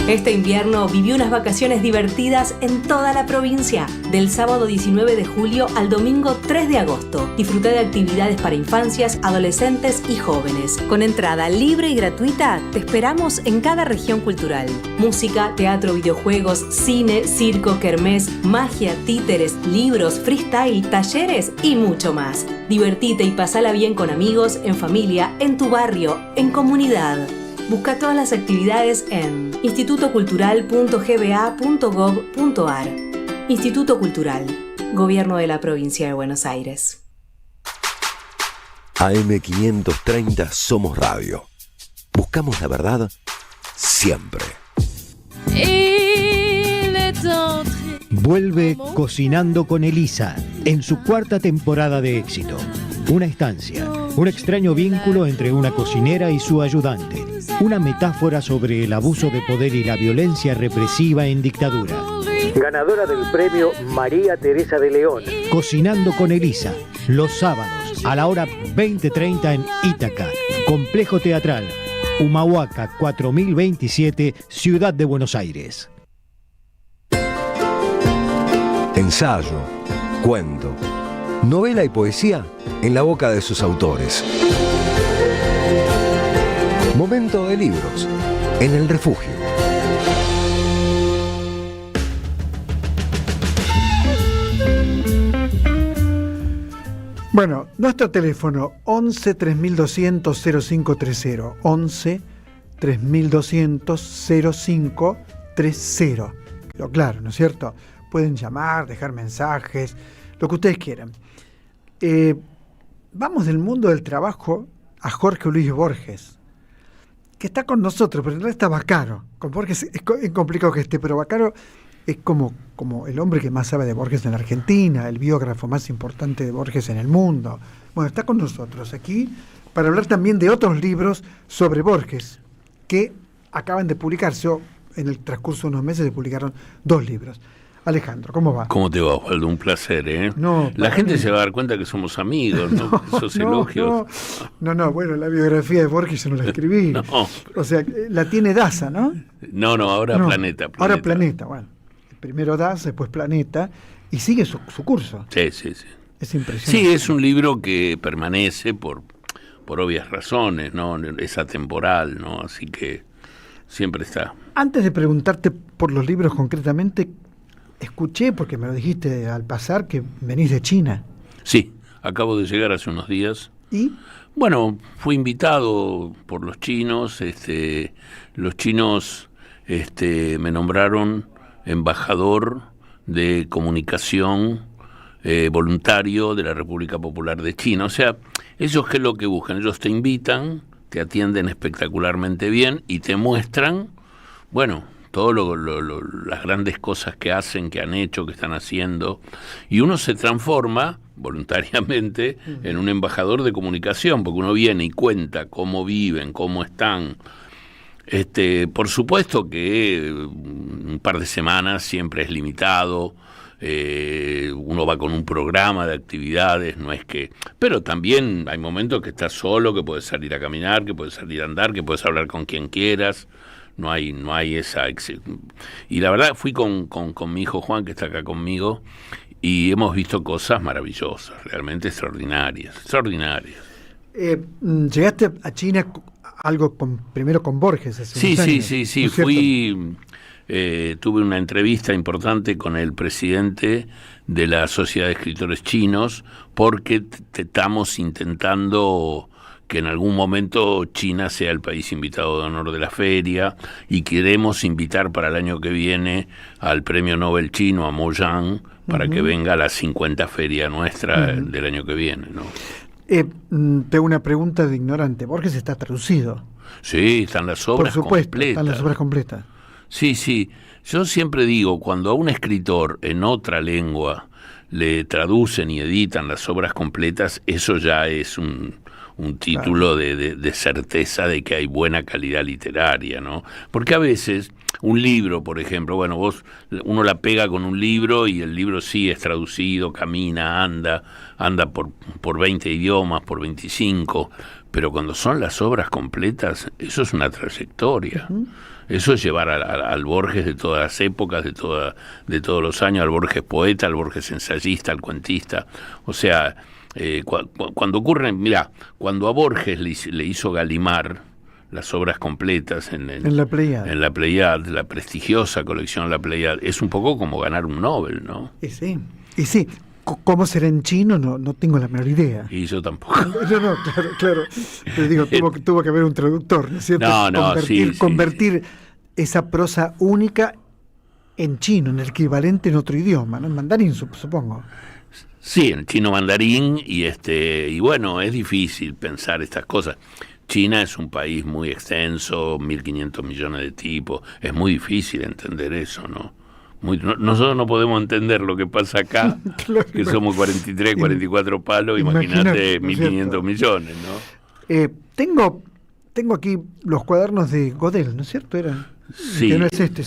Este invierno viví unas vacaciones divertidas en toda la provincia, del sábado 19 de julio al domingo 3 de agosto. Disfruté de actividades para infancias, adolescentes y jóvenes. Con entrada libre y gratuita, te esperamos en cada región cultural. Música, teatro, videojuegos, cine, circo, kermés, magia, títeres, libros, freestyle, talleres y mucho más. Divertite y pasala bien con amigos, en familia, en tu barrio, en comunidad. Busca todas las actividades en institutocultural.gba.gov.ar. Instituto Cultural, Gobierno de la Provincia de Buenos Aires. AM530 Somos Radio. Buscamos la verdad siempre. Vuelve Cocinando con Elisa en su cuarta temporada de éxito. Una estancia, un extraño vínculo entre una cocinera y su ayudante. Una metáfora sobre el abuso de poder y la violencia represiva en dictadura. Ganadora del premio María Teresa de León. Cocinando con Elisa, los sábados a la hora 20:30 en Ítaca. Complejo Teatral, Humahuaca 4027, Ciudad de Buenos Aires. Ensayo, cuento, novela y poesía en la boca de sus autores. Momento de libros en el refugio. Bueno, nuestro teléfono 11 3200 0530, 11 3200 0530. Pero claro, ¿no es cierto? Pueden llamar, dejar mensajes, lo que ustedes quieran. Vamos del mundo del trabajo a Jorge Luis Borges, que está con nosotros, pero en realidad está Baccaro. Con Borges es complicado que esté, pero Baccaro es como el hombre que más sabe de Borges en la Argentina, el biógrafo más importante de Borges en el mundo. Bueno, está con nosotros aquí para hablar también de otros libros sobre Borges que acaban de publicarse, o en el transcurso de unos meses se publicaron 2 libros. Alejandro, ¿cómo va? ¿Cómo te va, Osvaldo? Un placer, ¿eh? No, la gente mí... se va a dar cuenta que somos amigos, ¿no? Esos elogios. No, bueno, la biografía de Borges yo no la escribí. No. O sea, la tiene Daza, ¿no? No, ahora Planeta. Ahora Planeta, bueno. Primero Daza, después Planeta, y sigue su curso. Sí. Es impresionante. Sí, es un libro que permanece por obvias razones, ¿no? Es atemporal, ¿no? Así que siempre está. Antes de preguntarte por los libros concretamente, escuché, porque me lo dijiste al pasar, que venís de China. Sí, acabo de llegar hace unos días. ¿Y? Bueno, fui invitado por los chinos. Los chinos me nombraron embajador de comunicación voluntario de la República Popular de China. O sea, ellos ¿qué es lo que buscan? Ellos te invitan, te atienden espectacularmente bien y te muestran, bueno, todo las grandes cosas que hacen, que han hecho, que están haciendo, y uno se transforma voluntariamente en un embajador de comunicación, porque uno viene y cuenta cómo viven, cómo están. Por supuesto que un par de semanas siempre es limitado, uno va con un programa de actividades, no es que... Pero también hay momentos que estás solo, que puedes salir a caminar, que puedes salir a andar, que puedes hablar con quien quieras. No hay esa... Y la verdad fui con mi hijo Juan, que está acá conmigo, y hemos visto cosas maravillosas, realmente extraordinarias. Llegaste a China primero con Borges. Sí, fui... tuve una entrevista importante con el presidente de la Sociedad de Escritores Chinos, porque estamos intentando que en algún momento China sea el país invitado de honor de la feria, y queremos invitar para el año que viene al premio Nobel chino, a Mo Yan, para que venga a la 50 feria nuestra del año que viene, ¿no? Tengo una pregunta de ignorante. Borges está traducido. Sí, están las obras completas. Por supuesto, están las obras completas. Sí. Yo siempre digo, cuando a un escritor en otra lengua le traducen y editan las obras completas, eso ya es un título de certeza de que hay buena calidad literaria, ¿no? Porque a veces un libro, por ejemplo, bueno, uno la pega con un libro y el libro sí es traducido, camina, anda por 20 idiomas, por 25, pero cuando son las obras completas, eso es una trayectoria. Eso es llevar al Borges de todas las épocas, de todos los años, al Borges poeta, al Borges ensayista, al cuentista. O sea, cuando ocurre, mirá, cuando a Borges le hizo Gallimard las obras completas en la Pléiade, la prestigiosa colección La Pléiade, es un poco como ganar un Nobel, ¿no? Y sí. ¿Cómo será en chino? No tengo la menor idea. Y yo tampoco. No, claro. Pero digo, tuvo que haber un traductor, ¿no es cierto? Convertir esa prosa única en chino, en el equivalente en otro idioma, ¿no? En mandarín, supongo. Sí, en chino mandarín, y bueno, es difícil pensar estas cosas. China es un país muy extenso, 1.500 millones de tipos, es muy difícil entender eso, ¿no? Nosotros no podemos entender lo que pasa acá, que somos 43, 44 palos, imagínate 1.500 millones, ¿no? Tengo aquí los cuadernos de Godel, ¿no es cierto? Sí. Que no es este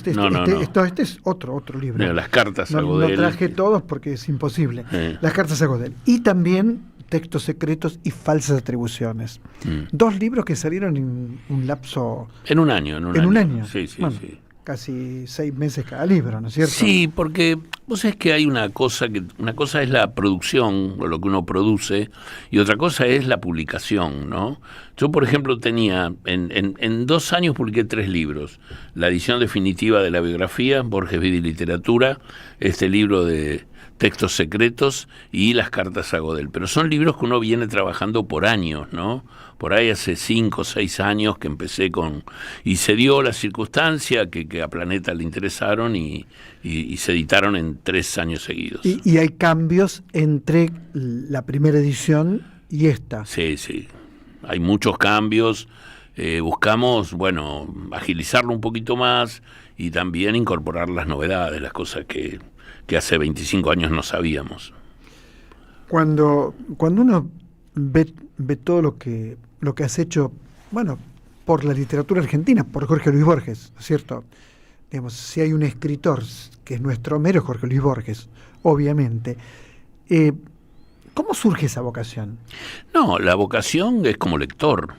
es otro libro. Mira, las cartas a Godel. No traje todos porque es imposible. Las cartas a Godel. Y también Textos secretos y falsas atribuciones. 2 libros que salieron en un lapso... En un año. Sí. Casi 6 meses cada libro, ¿no es cierto? Sí, porque vos sabés que hay una cosa es la producción, o lo que uno produce, y otra cosa es la publicación, ¿no? Yo, por ejemplo, tenía, en 2 años publiqué 3 libros. La edición definitiva de la biografía, Borges, Vida y Literatura, este libro de Textos secretos y las cartas a Godel. Pero son libros que uno viene trabajando por años, ¿no? Por ahí hace 5 o 6 años que empecé y se dio la circunstancia que a Planeta le interesaron y se editaron en 3 años seguidos. ¿Y hay cambios entre la primera edición y esta? Sí. Hay muchos cambios. Buscamos, agilizarlo un poquito más y también incorporar las novedades, las cosas que hace 25 años no sabíamos. Cuando uno ve todo lo que has hecho, por la literatura argentina, por Jorge Luis Borges, ¿no es cierto? digamos, si hay un escritor que es nuestro Homero, es Jorge Luis Borges, obviamente. ¿Cómo surge esa vocación? No, la vocación es como lector.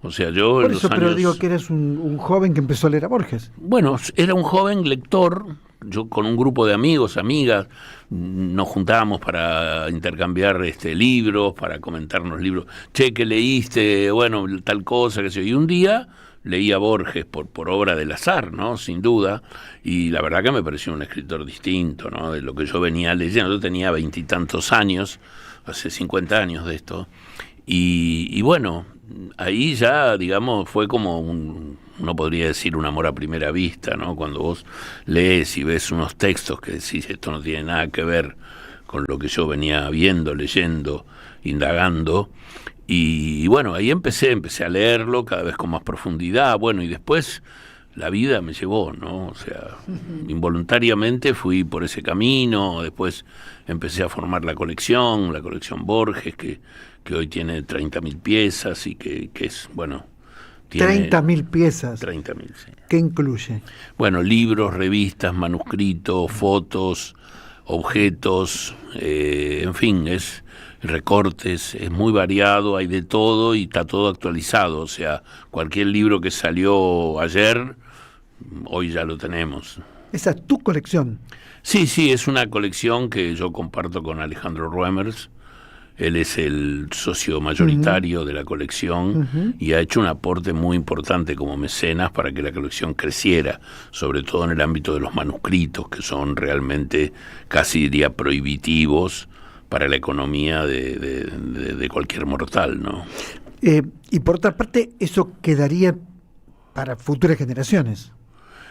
O sea, yo Por en eso, los pero años... digo que eres un joven que empezó a leer a Borges. Bueno, era un joven lector. Yo con un grupo de amigos, amigas, nos juntábamos para intercambiar libros, para comentarnos libros. Che, ¿qué leíste? Bueno, tal cosa, qué sé yo. Y un día leí a Borges por obra del azar, ¿no? Sin duda. Y la verdad que me pareció un escritor distinto, ¿no? De lo que yo venía leyendo. Yo tenía 20 y tantos años, hace 50 años de esto. Y bueno, ahí ya, digamos, fue como uno podría decir un amor a primera vista, ¿no? Cuando vos lees y ves unos textos que decís, esto no tiene nada que ver con lo que yo venía viendo, leyendo, indagando. Y bueno, ahí empecé a leerlo cada vez con más profundidad. Bueno, y después la vida me llevó, ¿no? O sea, involuntariamente fui por ese camino. Después empecé a formar la colección Borges, que hoy tiene 30.000 piezas y que es, bueno... 30.000 piezas. 30.000, sí. ¿Qué incluye? Bueno, libros, revistas, manuscritos, fotos, objetos, en fin, es recortes, es muy variado, hay de todo y está todo actualizado. O sea, cualquier libro que salió ayer, hoy ya lo tenemos. ¿Esa es tu colección? Sí, es una colección que yo comparto con Alejandro Ruemers. Él es el socio mayoritario de la colección y ha hecho un aporte muy importante como mecenas para que la colección creciera, sobre todo en el ámbito de los manuscritos, que son realmente, casi diría, prohibitivos para la economía de cualquier mortal, ¿no? Y por otra parte, eso quedaría para futuras generaciones.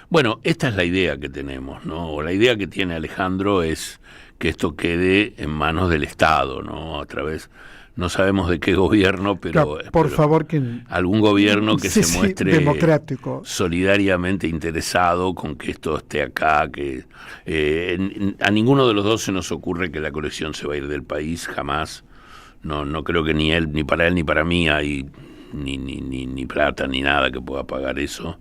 Bueno, esta es la idea que tenemos, ¿no? O la idea que tiene Alejandro es que esto quede en manos del Estado, ¿no? A través, no sabemos de qué gobierno, pero... Claro, por favor, que... algún gobierno que se muestre democrático, solidariamente interesado con que esto esté acá, que a ninguno de los dos se nos ocurre que la colección se va a ir del país, jamás. No creo que ni para él ni para mí hay ni plata ni nada que pueda pagar eso,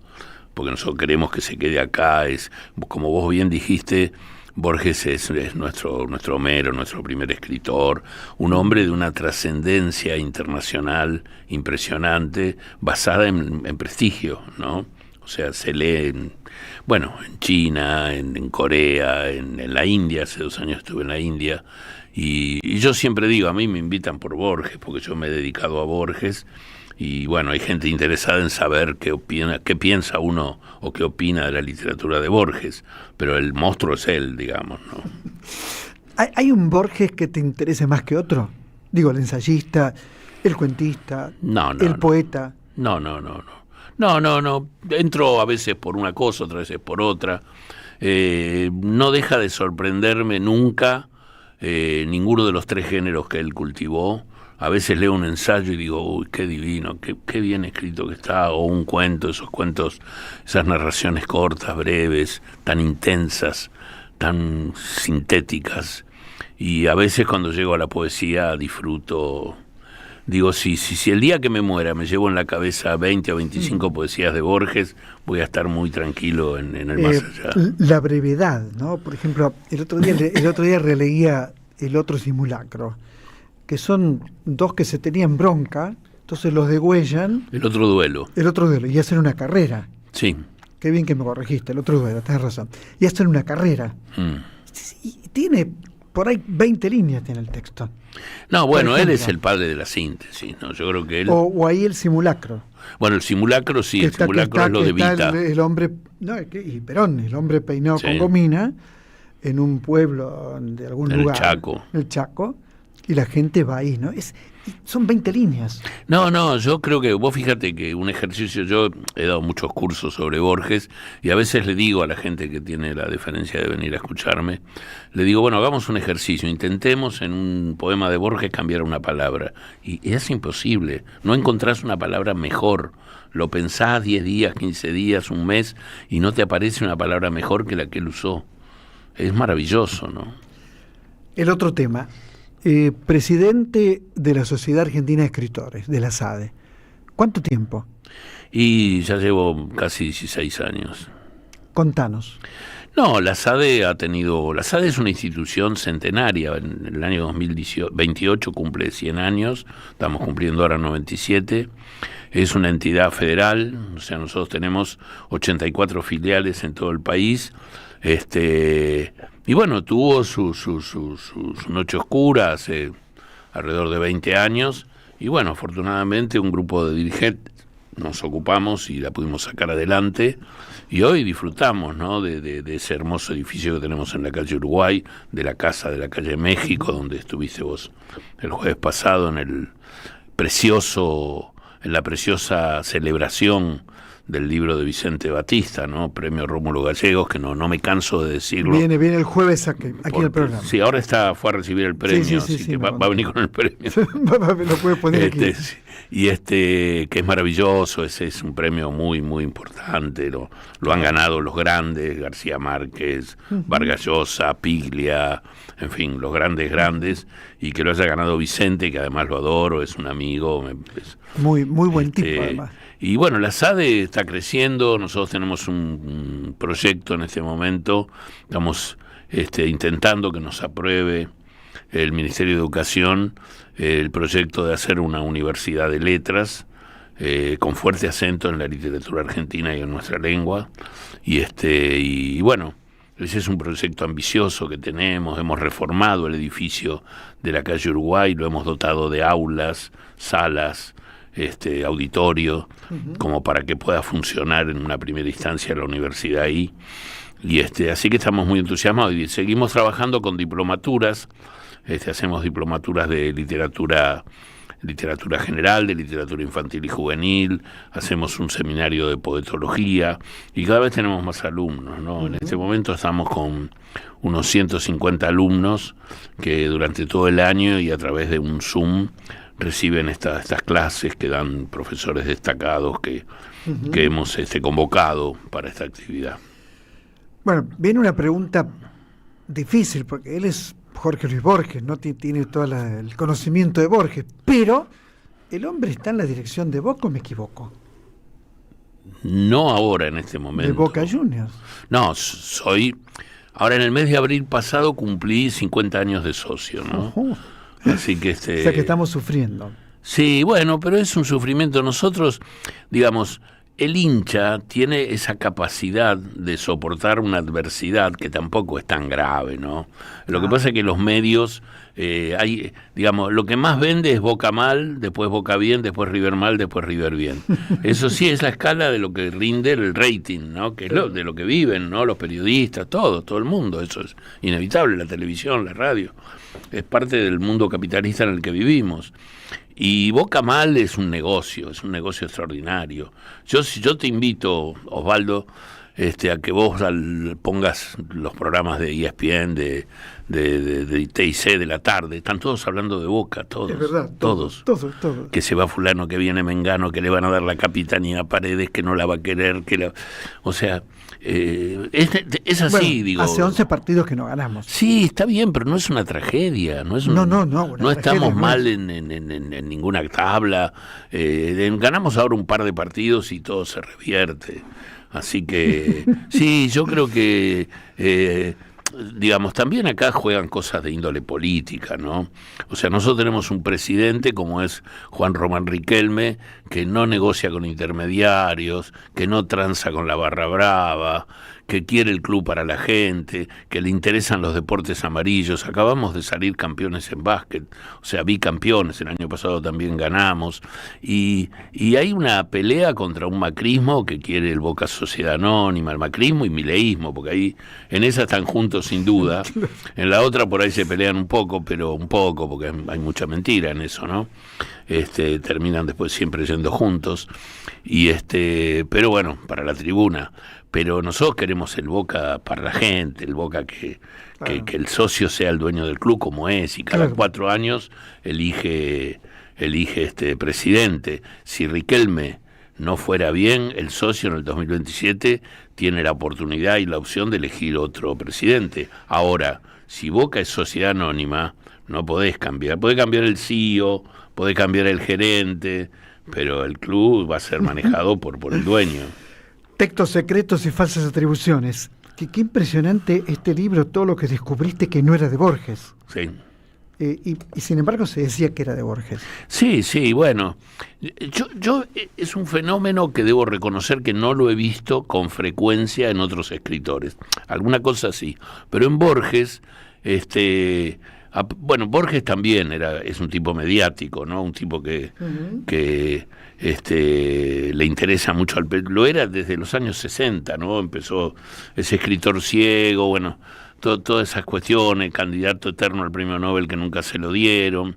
porque nosotros queremos que se quede acá. Es, como vos bien dijiste, Borges es nuestro Homero, nuestro primer escritor, un hombre de una trascendencia internacional impresionante, basada en prestigio, ¿no? O sea, se lee en China, en Corea, en la India. Hace 2 años estuve en la India, y yo siempre digo, a mí me invitan por Borges, porque yo me he dedicado a Borges. Y bueno, hay gente interesada en saber qué piensa uno o qué opina de la literatura de Borges, pero el monstruo es él, digamos, ¿no? ¿Hay un Borges que te interese más que otro? Digo, el ensayista, el cuentista, el poeta. No. Entro a veces por una cosa, otras veces por otra. No deja de sorprenderme nunca ninguno de los 3 géneros que él cultivó. A veces leo un ensayo y digo, uy, qué divino, qué bien escrito que está, o un cuento, esos cuentos, esas narraciones cortas, breves, tan intensas, tan sintéticas. Y a veces cuando llego a la poesía disfruto, digo, si el día que me muera me llevo en la cabeza 20 o 25 poesías de Borges, voy a estar muy tranquilo en el más allá. La brevedad, ¿no? Por ejemplo, el otro día releía El otro simulacro, que son 2 que se tenían bronca, entonces los degüellan. El otro duelo, y hacen una carrera. Sí. Qué bien que me corregiste, el otro duelo, tenés razón. Y hacen una carrera. Y tiene, por ahí, 20 líneas tiene el texto. No, bueno, él es el padre de la síntesis, ¿no? Yo creo que él... O ahí el simulacro. Bueno, el simulacro sí, el simulacro es lo de Vita. El hombre, y Perón, el hombre peinado con gomina, en un pueblo de algún lugar. El Chaco. Y la gente va ahí, ¿no? Son 20 líneas. No, yo creo que, vos fíjate que un ejercicio, yo he dado muchos cursos sobre Borges, y a veces le digo a la gente que tiene la deferencia de venir a escucharme, le digo, bueno, hagamos un ejercicio, intentemos en un poema de Borges cambiar una palabra. Y es imposible, no encontrás una palabra mejor. Lo pensás 10 días, 15 días, un mes, y no te aparece una palabra mejor que la que él usó. Es maravilloso, ¿no? El otro tema... presidente de la Sociedad Argentina de Escritores, de la SADE. ¿Cuánto tiempo? Y ya llevo casi 16 años. Contanos. No, la SADE es una institución centenaria. En el año 2028 cumple 100 años, estamos cumpliendo ahora 97. Es una entidad federal, o sea, nosotros tenemos 84 filiales en todo el país. Y bueno, tuvo sus noche oscura hace alrededor de 20 años. Y bueno, afortunadamente un grupo de dirigentes nos ocupamos y la pudimos sacar adelante. Y hoy disfrutamos, ¿no?, de ese hermoso edificio que tenemos en la calle Uruguay, de la casa de la calle México, donde estuviste vos el jueves pasado en la preciosa celebración del libro de Vicente Batista, ¿no? Premio Rómulo Gallegos, que no me canso de decirlo. Viene el jueves aquí en el programa. Sí, ahora fue a recibir el premio, así que va a venir con el premio. Lo puede poner aquí. Y que es maravilloso, ese es un premio muy, muy importante, lo han ganado los grandes, García Márquez, Vargas Llosa, Piglia, en fin, los grandes, y que lo haya ganado Vicente, que además lo adoro, es un amigo. Muy buen tipo, además. Y bueno, la SADE está creciendo, nosotros tenemos un proyecto en este momento, estamos intentando que nos apruebe el Ministerio de Educación el proyecto de hacer una universidad de letras con fuerte acento en la literatura argentina y en nuestra lengua. Y bueno, ese es un proyecto ambicioso que tenemos. Hemos reformado el edificio de la calle Uruguay, lo hemos dotado de aulas, salas, auditorio, como para que pueda funcionar en una primera instancia la universidad ahí. Y así que estamos muy entusiasmados y seguimos trabajando con diplomaturas. Hacemos diplomaturas de literatura general, de literatura infantil y juvenil, hacemos un seminario de poetología y cada vez tenemos más alumnos, ¿no? En este momento estamos con unos 150 alumnos que durante todo el año y a través de un Zoom reciben estas clases que dan profesores destacados que hemos convocado para esta actividad. Bueno, viene una pregunta difícil porque él es Jorge Luis Borges, no tiene todo el conocimiento de Borges, pero ¿el hombre está en la dirección de Boca o me equivoco? No ahora, en este momento. ¿De Boca Juniors? No, ahora en el mes de abril pasado cumplí 50 años de socio, ¿no? Así que O sea que estamos sufriendo. Sí, bueno, pero es un sufrimiento. Nosotros, digamos, el hincha tiene esa capacidad de soportar una adversidad que tampoco es tan grave, ¿no? Lo que pasa es que los medios, lo que más vende es Boca mal, después Boca bien, después River mal, después River bien. Eso sí es la escala de lo que rinde el rating, ¿no? Que es de lo que viven, ¿no? Los periodistas, todo el mundo. Eso es inevitable, la televisión, la radio. Es parte del mundo capitalista en el que vivimos. Y Boca mal es un negocio extraordinario. Yo te invito, Osvaldo, a que vos pongas los programas de ESPN, de TIC de la tarde, están todos hablando de Boca, todos. Es verdad, todos. Que se va fulano, que viene Mengano, que le van a dar la capitanía a Paredes, que no la va a querer, o sea, es así, bueno, digo. Hace 11 partidos que no ganamos. Sí, está bien, pero no es una tragedia, no estamos mal en ninguna tabla. Ganamos ahora un par de partidos y todo se revierte. Así que sí, yo creo que también acá juegan cosas de índole política, ¿no? O sea, nosotros tenemos un presidente como es Juan Román Riquelme, que no negocia con intermediarios, que no tranza con la barra brava, que quiere el club para la gente, que le interesan los deportes amarillos. Acabamos de salir campeones en básquet, o sea, bicampeones, el año pasado también ganamos, y hay una pelea contra un macrismo que quiere el Boca Sociedad Anónima, el macrismo y mileísmo, porque ahí en esa están juntos sin duda, en la otra por ahí se pelean un poco, porque hay mucha mentira en eso, ¿no? Terminan después siempre yendo juntos, pero bueno, para la tribuna. Pero nosotros queremos el Boca para la gente, el Boca que el socio sea el dueño del club como es, y cada 4 años elige presidente. Si Riquelme no fuera bien, el socio en el 2027 tiene la oportunidad y la opción de elegir otro presidente. Ahora, si Boca es sociedad anónima, no podés cambiar. Podés cambiar el CEO, podés cambiar el gerente, pero el club va a ser manejado por el dueño. Textos secretos y falsas atribuciones. Qué impresionante este libro, todo lo que descubriste que no era de Borges. Sí. Y sin embargo se decía que era de Borges. Sí, bueno. Yo es un fenómeno que debo reconocer que no lo he visto con frecuencia en otros escritores. Alguna cosa sí. Pero en Borges, bueno, Borges también es un tipo mediático, ¿no? Un tipo que le interesa mucho lo era desde los años 60, ¿no? Empezó ese escritor ciego, bueno, todas esas cuestiones, candidato eterno al premio Nobel que nunca se lo dieron,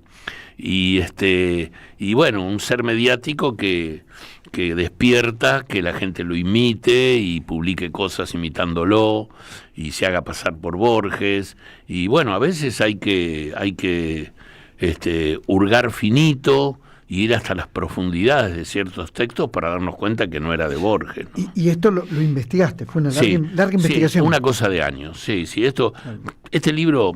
y bueno, un ser mediático que despierta que la gente lo imite y publique cosas imitándolo y se haga pasar por Borges, y bueno, a veces hay que hurgar finito y ir hasta las profundidades de ciertos textos para darnos cuenta que no era de Borges, ¿no? Y esto lo investigaste, fue una larga investigación. Sí, una cosa de años, sí. Este libro,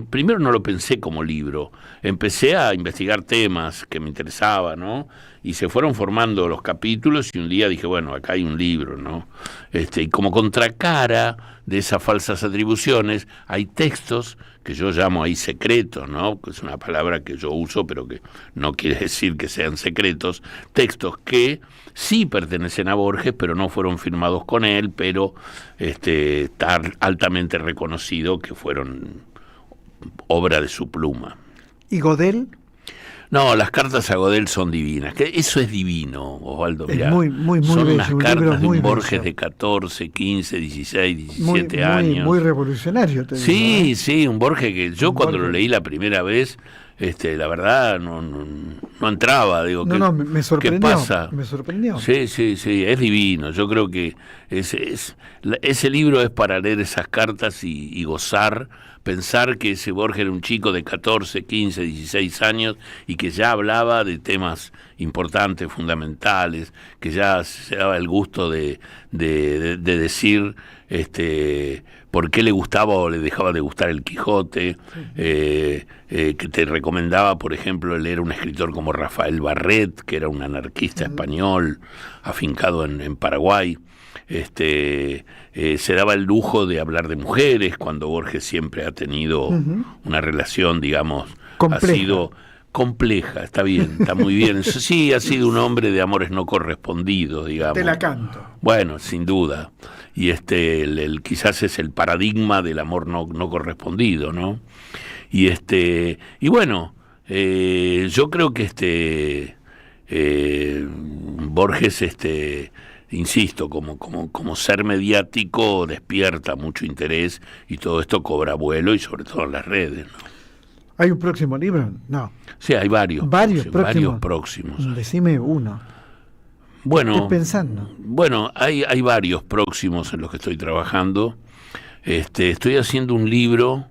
primero no lo pensé como libro, empecé a investigar temas que me interesaban, ¿no? Y se fueron formando los capítulos y un día dije, bueno, acá hay un libro, ¿no? Y como contracara de esas falsas atribuciones, hay textos que yo llamo ahí secretos, ¿no? Que es una palabra que yo uso, pero que no quiere decir que sean secretos, textos que sí pertenecen a Borges, pero no fueron firmados con él, pero está altamente reconocido que fueron obra de su pluma. ¿Y Godel? No, las cartas a Godel son divinas. Eso es divino, Osvaldo. Mirá. Muy son bello, unas cartas de un Borges bello. de 14, 15, 16, 17 años. Muy revolucionario. Sí, un Borges que yo cuando lo leí la primera vez, la verdad no entraba. Digo, me sorprendió. ¿Qué pasa? Me sorprendió. Sí, es divino. Yo creo que ese libro es para leer esas cartas y gozar. Pensar que ese Borges era un chico de 14, 15, 16 años y que ya hablaba de temas importantes, fundamentales, que ya se daba el gusto de decir por qué le gustaba o le dejaba de gustar el Quijote, que te recomendaba, por ejemplo, leer a un escritor como Rafael Barret, que era un anarquista español afincado en Paraguay. Se daba el lujo de hablar de mujeres cuando Borges siempre ha tenido una relación, digamos, compleja. Ha sido compleja, está bien, está muy bien. Sí, ha sido un hombre de amores no correspondidos, digamos. Te la canto. Bueno, sin duda. Y quizás es el paradigma del amor no correspondido, ¿no? Y bueno, yo creo que Borges insisto, como ser mediático despierta mucho interés y todo esto cobra vuelo y sobre todo en las redes, ¿no? ¿Hay un próximo libro? No. Sí, hay varios próximos. Decime uno. Bueno, ¿Qué estás pensando? Bueno, hay varios próximos en los que estoy trabajando. Estoy haciendo un libro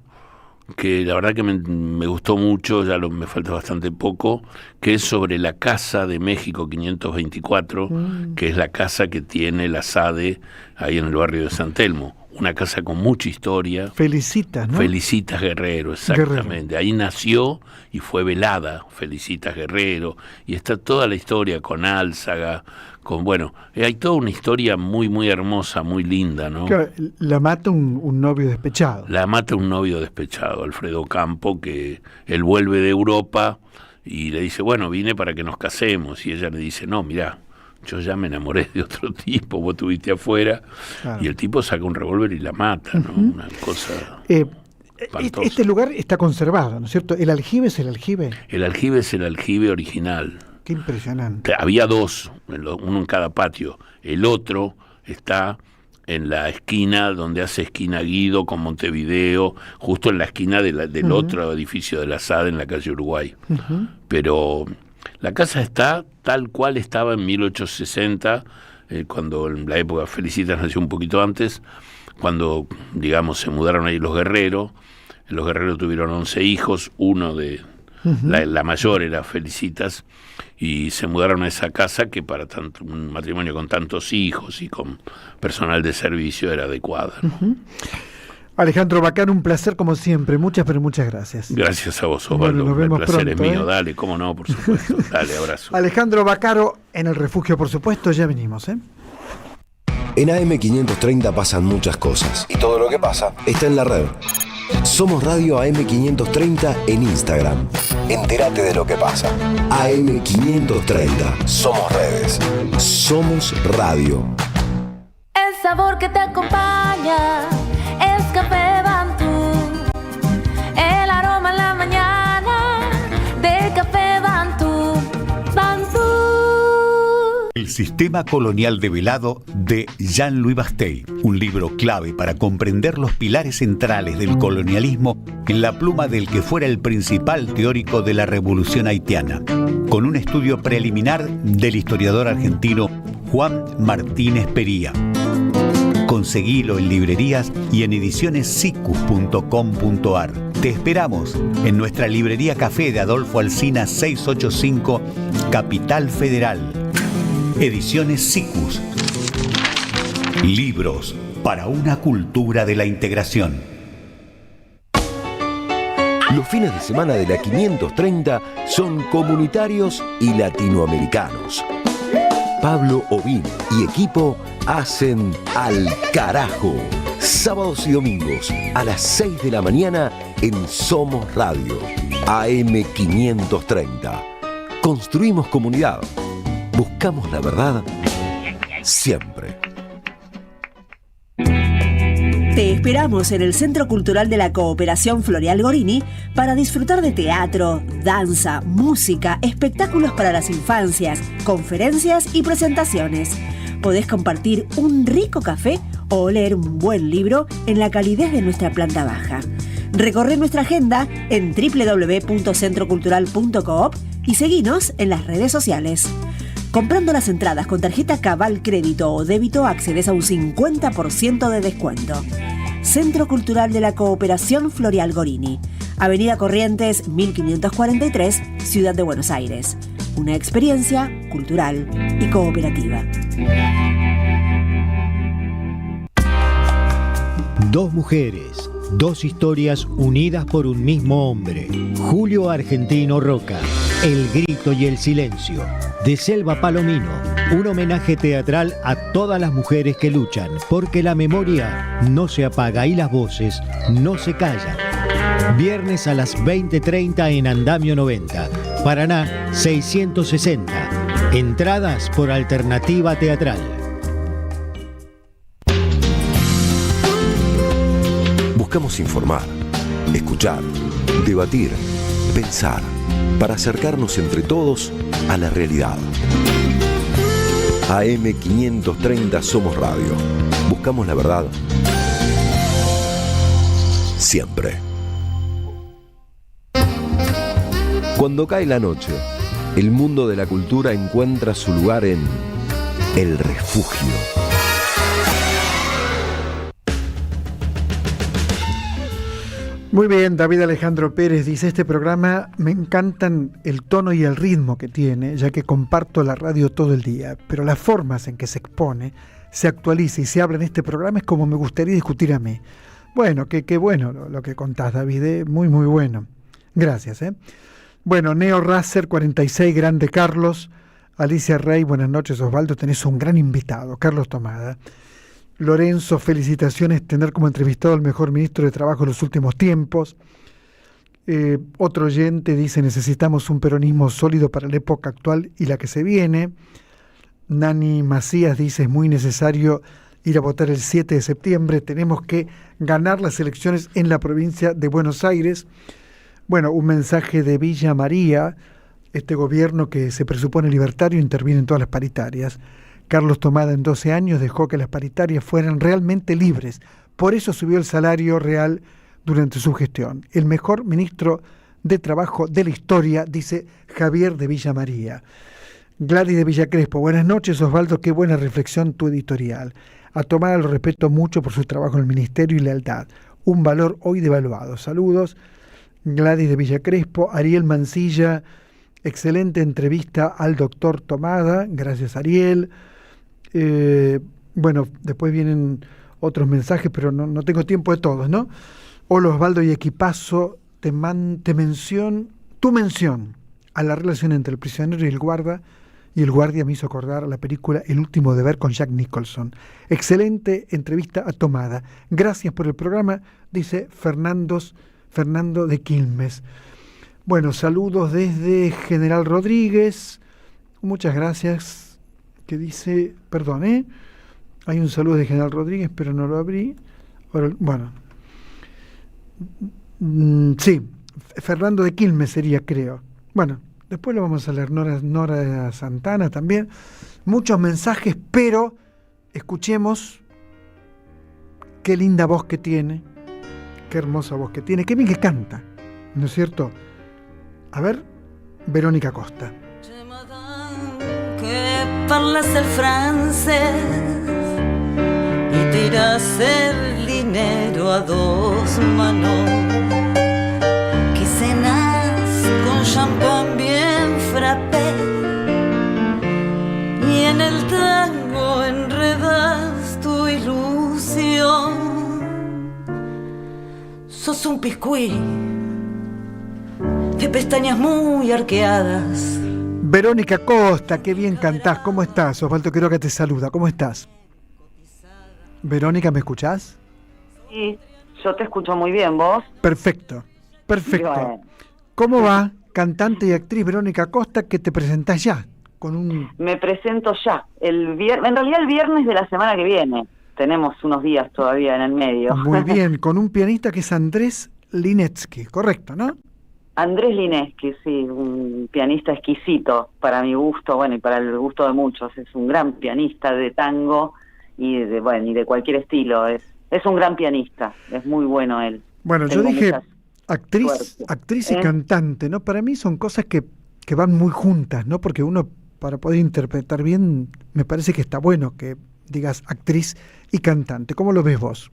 que la verdad que me gustó mucho, me falta bastante poco, que es sobre la casa de México 524, que es la casa que tiene la SADE ahí en el barrio de San Telmo. Una casa con mucha historia. Felicitas, ¿no? Felicitas Guerrero, exactamente. Ahí nació y fue velada Felicitas Guerrero. Y está toda la historia con Álzaga, hay toda una historia muy, muy hermosa, muy linda, ¿no? Claro, la mata un novio despechado. La mata un novio despechado, Alfredo Campo, que él vuelve de Europa y le dice, bueno, vine para que nos casemos. Y ella le dice, no, mirá, yo ya me enamoré de otro tipo, vos estuviste afuera. Claro. Y el tipo saca un revólver y la mata, ¿no? Una cosa espantosa. Este lugar está conservado, ¿no es cierto? ¿El aljibe es el aljibe? El aljibe es el aljibe original. Qué impresionante. Había dos, uno en cada patio. El otro está en la esquina donde hace esquina Guido con Montevideo, justo en la esquina del otro edificio de la SAD en la calle Uruguay. Pero la casa está tal cual estaba en 1860, cuando en la época Felicitas nació un poquito antes, cuando, digamos, se mudaron ahí los Guerrero. Los Guerrero tuvieron 11 hijos, uno de... La mayor era Felicitas, y se mudaron a esa casa que para un matrimonio con tantos hijos y con personal de servicio era adecuada, ¿no? Alejandro Vaccaro, un placer como siempre. Muchas gracias. Gracias a vos, Osvaldo. Bueno, el placer pronto, es mío. Dale, cómo no, por supuesto. Dale, abrazo. Alejandro Vaccaro en El Refugio, por supuesto. Ya venimos, En AM530 pasan muchas cosas y todo lo que pasa está en la red. Somos Radio AM530 en Instagram. Entérate de lo que pasa. AM530. Somos redes. Somos radio. El sabor que te acompaña es Café Bantú. El aroma en la mañana de Café Bantú. Bantú. El sistema colonial develado de Jean-Louis Bastey, un libro clave para comprender los pilares centrales del colonialismo en la pluma del que fuera el principal teórico de la revolución haitiana, con un estudio preliminar del historiador argentino Juan Martínez Pería. Conseguilo en librerías y en edicionessicus.com.ar. Te esperamos en nuestra librería Café de Adolfo Alsina 685, Capital Federal. Ediciones Sicus. Libros para una cultura de la integración. Los fines de semana de la 530 son comunitarios y latinoamericanos. Pablo Ovin y equipo hacen Al Carajo. Sábados y domingos a las 6 de la mañana en Somos Radio. AM530. Construimos comunidad. Buscamos la verdad siempre. Te esperamos en el Centro Cultural de la Cooperación Floreal Gorini para disfrutar de teatro, danza, música, espectáculos para las infancias, conferencias y presentaciones. Podés compartir un rico café o leer un buen libro en la calidez de nuestra planta baja. Recorre nuestra agenda en www.centrocultural.coop y seguinos en las redes sociales. Comprando las entradas con tarjeta Cabal Crédito o Débito accedes a un 50% de descuento. Centro Cultural de la Cooperación Floreal Gorini, Avenida Corrientes 1543, Ciudad de Buenos Aires. Una experiencia cultural y cooperativa. Dos mujeres, dos historias unidas por un mismo hombre. Julio Argentino Roca, El grito y el silencio. De Selva Palomino, un homenaje teatral a todas las mujeres que luchan, porque la memoria no se apaga y las voces no se callan. Viernes a las 20:30 en Andamio 90, Paraná 660. Entradas por Alternativa Teatral. Buscamos informar, escuchar, debatir, pensar, para acercarnos entre todos a la realidad. AM530 Somos Radio. Buscamos la verdad siempre. Cuando cae la noche, el mundo de la cultura encuentra su lugar en El Refugio. Muy bien, David Alejandro Pérez dice: este programa me encantan el tono y el ritmo que tiene, ya que comparto la radio todo el día, pero las formas en que se expone, se actualiza y se habla en este programa es como me gustaría discutir a mí. Bueno, qué bueno lo que contás, David, muy bueno. Gracias. Bueno, Neo Racer 46, grande Carlos. Alicia Rey, buenas noches Osvaldo, tenés un gran invitado, Carlos Tomada. Lorenzo, felicitaciones, tener como entrevistado al mejor ministro de Trabajo en los últimos tiempos. Otro oyente dice: necesitamos un peronismo sólido para la época actual y la que se viene. Nani Macías dice: es muy necesario ir a votar el 7 de septiembre, tenemos que ganar las elecciones en la provincia de Buenos Aires. Bueno, un mensaje de Villa María: este gobierno que se presupone libertario interviene en todas las paritarias. Carlos Tomada en 12 años dejó que las paritarias fueran realmente libres. Por eso subió el salario real durante su gestión. El mejor ministro de Trabajo de la historia, dice Javier de Villa María. Gladys de Villa Crespo, buenas noches Osvaldo, qué buena reflexión tu editorial. A Tomada lo respeto mucho por su trabajo en el ministerio y lealtad. Un valor hoy devaluado. Saludos. Gladys de Villa Crespo. Ariel Mancilla, excelente entrevista al doctor Tomada. Gracias, Ariel. Bueno, después vienen otros mensajes, pero no tengo tiempo de todos, ¿no? Hola Osvaldo y equipazo, tu mención a la relación entre el prisionero y el guarda y el guardia me hizo acordar a la película El último deber con Jack Nicholson. Excelente entrevista a Tomada. Gracias por el programa, dice Fernando de Quilmes. Bueno, saludos desde General Rodríguez. Muchas gracias. Que dice, perdón, hay un saludo de General Rodríguez, pero no lo abrí. Bueno, sí, Fernando de Quilmes sería, creo. Bueno, después lo vamos a leer. Nora Santana también. Muchos mensajes, pero escuchemos qué linda voz que tiene, qué hermosa voz que tiene, qué bien que canta, ¿no es cierto? A ver, Verónica Costa. Que parles el francés y tiras el dinero a dos manos, que cenas con champán bien frappé y en el tango enredas tu ilusión. Sos un piscuí de pestañas muy arqueadas. Verónica Costa, qué bien cantás. ¿Cómo estás? Osvaldo Quiroga te saluda. ¿Cómo estás? Verónica, ¿me escuchás? Sí, yo te escucho muy bien, ¿vos? Perfecto. Bueno. ¿Cómo va, cantante y actriz Verónica Costa, que te presentás ya? Me presento ya. En realidad el viernes de la semana que viene. Tenemos unos días todavía en el medio. Muy bien, con un pianista que es Andrés Linetsky, correcto, ¿no? Andrés Linetsky, sí, un pianista exquisito para mi gusto, bueno, y para el gusto de muchos. Es un gran pianista de tango y de cualquier estilo. Es un gran pianista, es muy bueno él. Bueno, yo dije actriz y cantante, ¿no? Para mí son cosas que van muy juntas, ¿no? Porque uno, para poder interpretar bien, me parece que está bueno que digas actriz y cantante. ¿Cómo lo ves vos?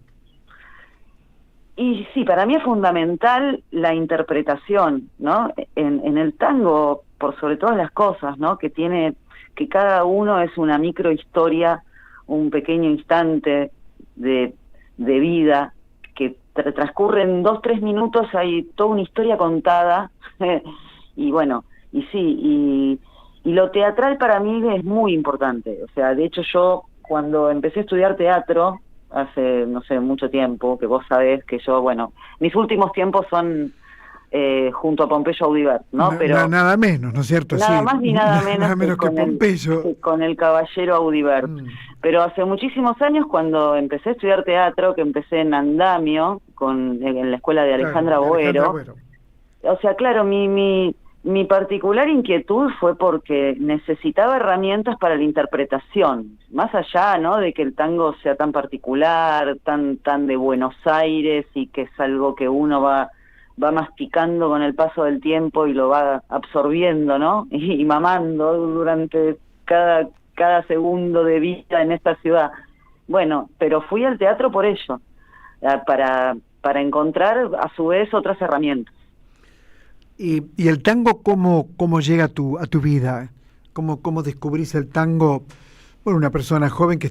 Y sí, para mí es fundamental la interpretación, ¿no? En el tango, por sobre todas las cosas, ¿no? Que cada uno es una microhistoria, un pequeño instante de vida que transcurre en 2-3 minutos, hay toda una historia contada. Y bueno, y sí, y lo teatral para mí es muy importante. O sea, de hecho yo cuando empecé a estudiar teatro, hace, no sé, mucho tiempo, que vos sabés que yo, bueno, mis últimos tiempos son junto a Pompeyo Audibert, ¿no? Pero nada menos, ¿no es cierto? Nada sí. más ni nada menos que Pompeyo. Con el caballero Audibert. Pero hace muchísimos años, cuando empecé a estudiar teatro, que empecé en Andamio, en la escuela de Alejandra Boero. O sea, claro, mi particular inquietud fue porque necesitaba herramientas para la interpretación, más allá, ¿no?, de que el tango sea tan particular, tan de Buenos Aires, y que es algo que uno va masticando con el paso del tiempo y lo va absorbiendo, ¿no?, y mamando durante cada segundo de vida en esta ciudad. Bueno, pero fui al teatro por ello, para encontrar a su vez otras herramientas. ¿Y el tango cómo llega a tu vida? ¿Cómo descubrís el tango? Bueno, una persona joven que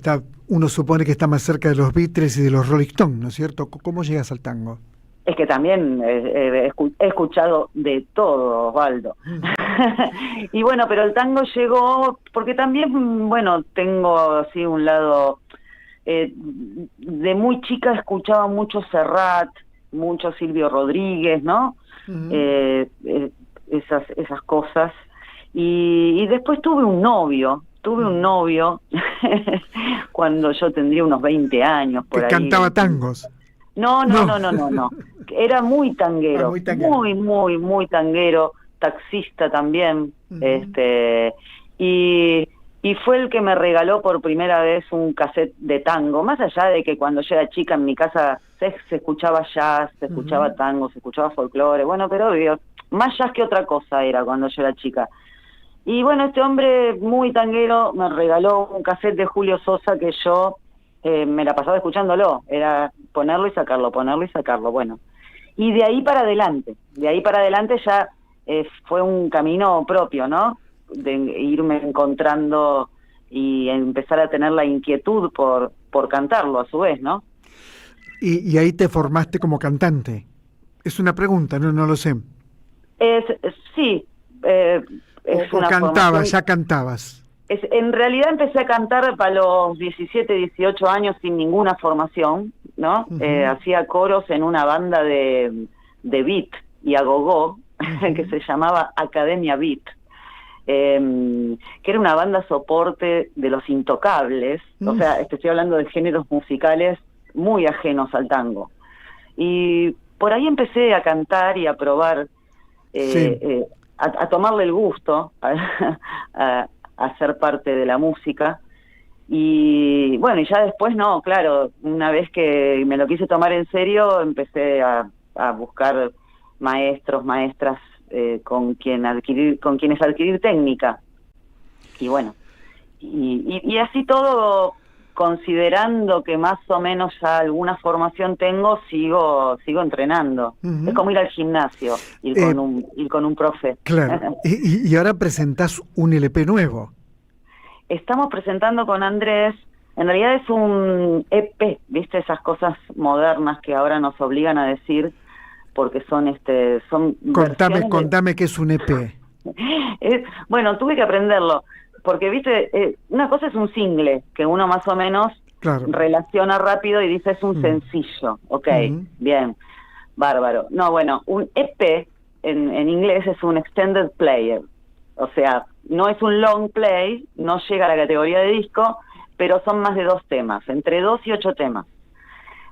uno supone que está más cerca de los Beatles y de los Rolling Stones, ¿no es cierto? ¿Cómo llegas al tango? Es que también he escuchado de todo, Osvaldo. Y bueno, pero el tango llegó porque también, bueno, tengo así un lado... de muy chica escuchaba mucho Serrat, mucho Silvio Rodríguez, ¿no? Esas cosas. Y después tuve un novio cuando yo tendría unos 20 años por ahí. ¿Que cantaba tangos? No. Era muy tanguero, muy tanguero, taxista también. Y fue el que me regaló por primera vez un cassette de tango, más allá de que cuando yo era chica en mi casa se escuchaba jazz, se escuchaba tango, se escuchaba folclore, bueno, pero obvio, más jazz que otra cosa era cuando yo era chica. Y bueno, este hombre muy tanguero me regaló un cassette de Julio Sosa que yo me la pasaba escuchándolo, era ponerlo y sacarlo, bueno. Y de ahí para adelante ya fue un camino propio, ¿no?, de irme encontrando y empezar a tener la inquietud por cantarlo a su vez, ¿no? Y ahí te formaste como cantante. Es una pregunta, no lo sé. Sí, es o una cantabas, formación... ya cantabas. En realidad empecé a cantar para los 17, 18 años sin ninguna formación, ¿no? Hacía coros en una banda de beat y agogó, que se llamaba Academia Beat, que era una banda soporte de Los Intocables, o sea, te estoy hablando de géneros musicales muy ajenos al tango. Y por ahí empecé a cantar y a probar, a tomarle el gusto a ser parte de la música. Y bueno, y ya después no, claro, una vez que me lo quise tomar en serio, empecé a buscar maestros, maestras con quienes adquirir técnica. Y bueno, y así todo, considerando que más o menos ya alguna formación tengo, sigo entrenando. Es como ir al gimnasio, ir con un profe. Claro. y ahora presentás un LP nuevo. Estamos presentando con Andrés, en realidad es un EP, ¿viste? Esas cosas modernas que ahora nos obligan a decir, porque son Contame qué es un EP. Bueno, tuve que aprenderlo, porque, ¿viste? Una cosa es un single, que uno más o menos relaciona rápido y dice es un sencillo, ok, bien, bárbaro. No, bueno, un EP en inglés es un extended player, o sea, no es un long play, no llega a la categoría de disco, pero son más de 2 temas, entre 2 y 8 temas.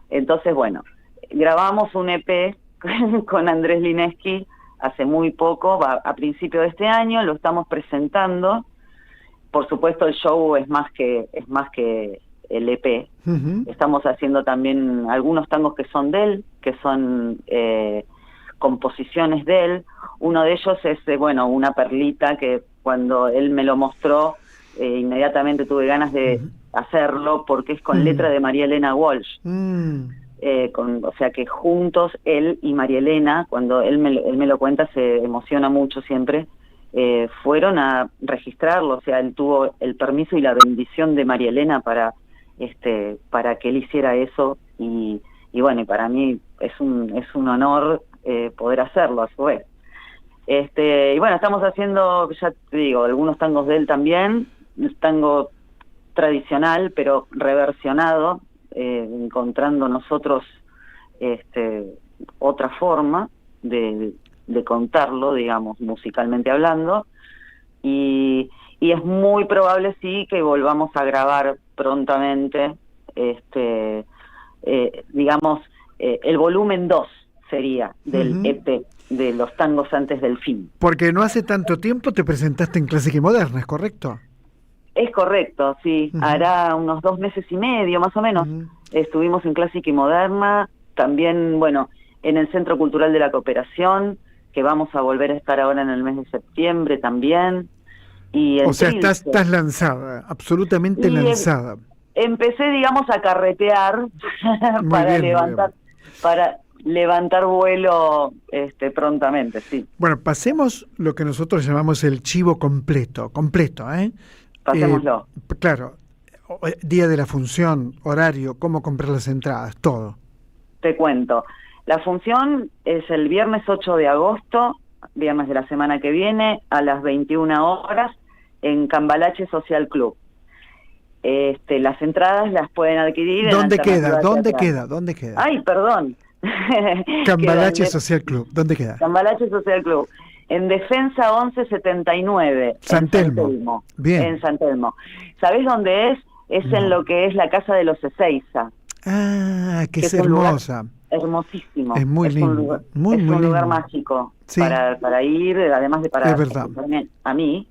Entonces, bueno, grabamos un EP con Andrés Lineski hace muy poco, a principio de este año, lo estamos presentando. Por supuesto, el show es más que el EP. Estamos haciendo también algunos tangos que son de él, que son composiciones de él. Uno de ellos es, una perlita que cuando él me lo mostró, inmediatamente tuve ganas de hacerlo, porque es con letra de María Elena Walsh. O sea que juntos, él y María Elena, cuando él me lo cuenta, se emociona mucho siempre, fueron a registrarlo, o sea, él tuvo el permiso y la bendición de María Elena para que él hiciera eso, y bueno, y para mí es un honor poder hacerlo a su vez. Y bueno, estamos haciendo, ya te digo, algunos tangos de él también, tango tradicional, pero reversionado, encontrando nosotros otra forma de contarlo, digamos, musicalmente hablando, y es muy probable, sí, que volvamos a grabar prontamente, digamos, el volumen 2 sería del EP, de los tangos antes del fin. Porque no hace tanto tiempo te presentaste en Clásica y Moderna, ¿es correcto? Es correcto, sí. Hará unos 2 meses y medio, más o menos. Estuvimos en Clásica y Moderna, también, bueno, en el Centro Cultural de la Cooperación, que vamos a volver a estar ahora en el mes de septiembre también. Y o sea, estás lanzada, absolutamente lanzada. Empecé, digamos, a carretear para levantar vuelo prontamente, sí. Bueno, pasemos lo que nosotros llamamos el chivo completo, ¿eh? Pasémoslo. Claro, día de la función, horario, cómo comprar las entradas, todo. Te cuento. La función es el viernes 8 de agosto, viernes de la semana que viene, a las 21 horas, en Cambalache Social Club. Las entradas las pueden adquirir en ¿Dónde queda? Ay, perdón. Cambalache Social Club, ¿dónde queda? Cambalache Social Club, en Defensa 1179, San Telmo. Bien. En San Telmo. ¿Sabés dónde es? Es en lo que es la Casa de los Ezeiza. Ah, que es hermosa. Hermosísimo. Es muy lindo. Es un lugar mágico, sí, para ir, además de para a mí.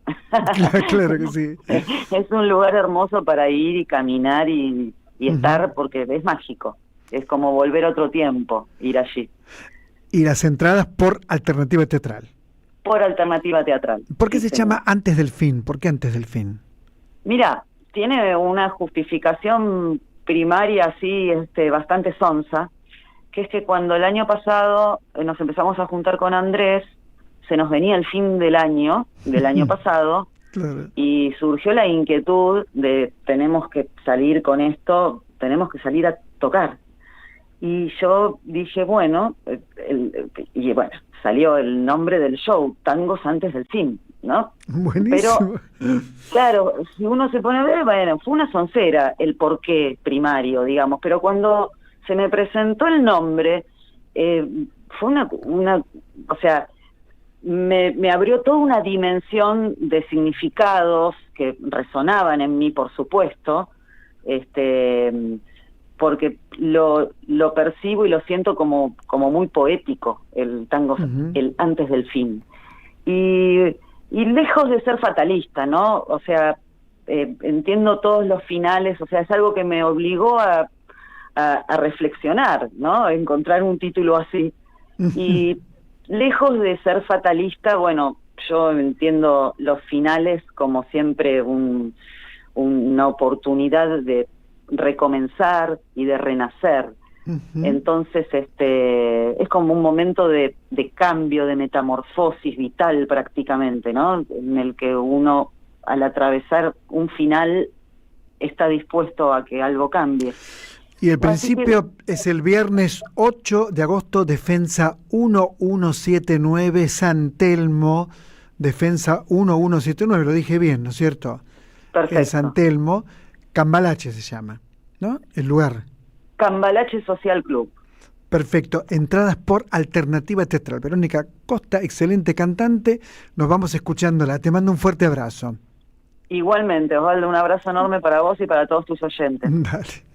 Claro que sí. Es un lugar hermoso para ir y caminar y estar, porque es mágico. Es como volver a otro tiempo, ir allí. Y las entradas por alternativa teatral. Por alternativa teatral. ¿Por qué se llama Antes del Fin? ¿Por qué Antes del Fin? Mira, tiene una justificación primaria así, bastante sonsa, que es que cuando el año pasado nos empezamos a juntar con Andrés, se nos venía el fin del año pasado, claro, y surgió la inquietud de tenemos que salir con esto, tenemos que salir a tocar. Y yo dije, bueno, salió el nombre del show, Tangos Antes del Fin, ¿no? Buenísimo. Pero, claro, si uno se pone a ver, bueno, fue una soncera el porqué primario, digamos, pero cuando se me presentó el nombre, fue una o sea, me abrió toda una dimensión de significados que resonaban en mí, por supuesto, porque lo percibo y lo siento como muy poético, el tango, el antes del fin. Y lejos de ser fatalista, ¿no? O sea, entiendo todos los finales, o sea, es algo que me obligó a reflexionar, ¿no? Encontrar un título así. Y lejos de ser fatalista, bueno, yo entiendo los finales como siempre una oportunidad de recomenzar y de renacer. Entonces, es como un momento de cambio, de metamorfosis vital prácticamente, ¿no? En el que uno, al atravesar un final, está dispuesto a que algo cambie. Y el principio es el viernes 8 de agosto, Defensa 1179, San Telmo, Defensa 1179, lo dije bien, ¿no es cierto? Perfecto. En San Telmo, Cambalache se llama, ¿no? El lugar. Cambalache Social Club. Perfecto, entradas por Alternativa Teatral. Verónica Costa, excelente cantante, nos vamos escuchándola, te mando un fuerte abrazo. Igualmente, Osvaldo, un abrazo enorme para vos y para todos tus oyentes. Dale.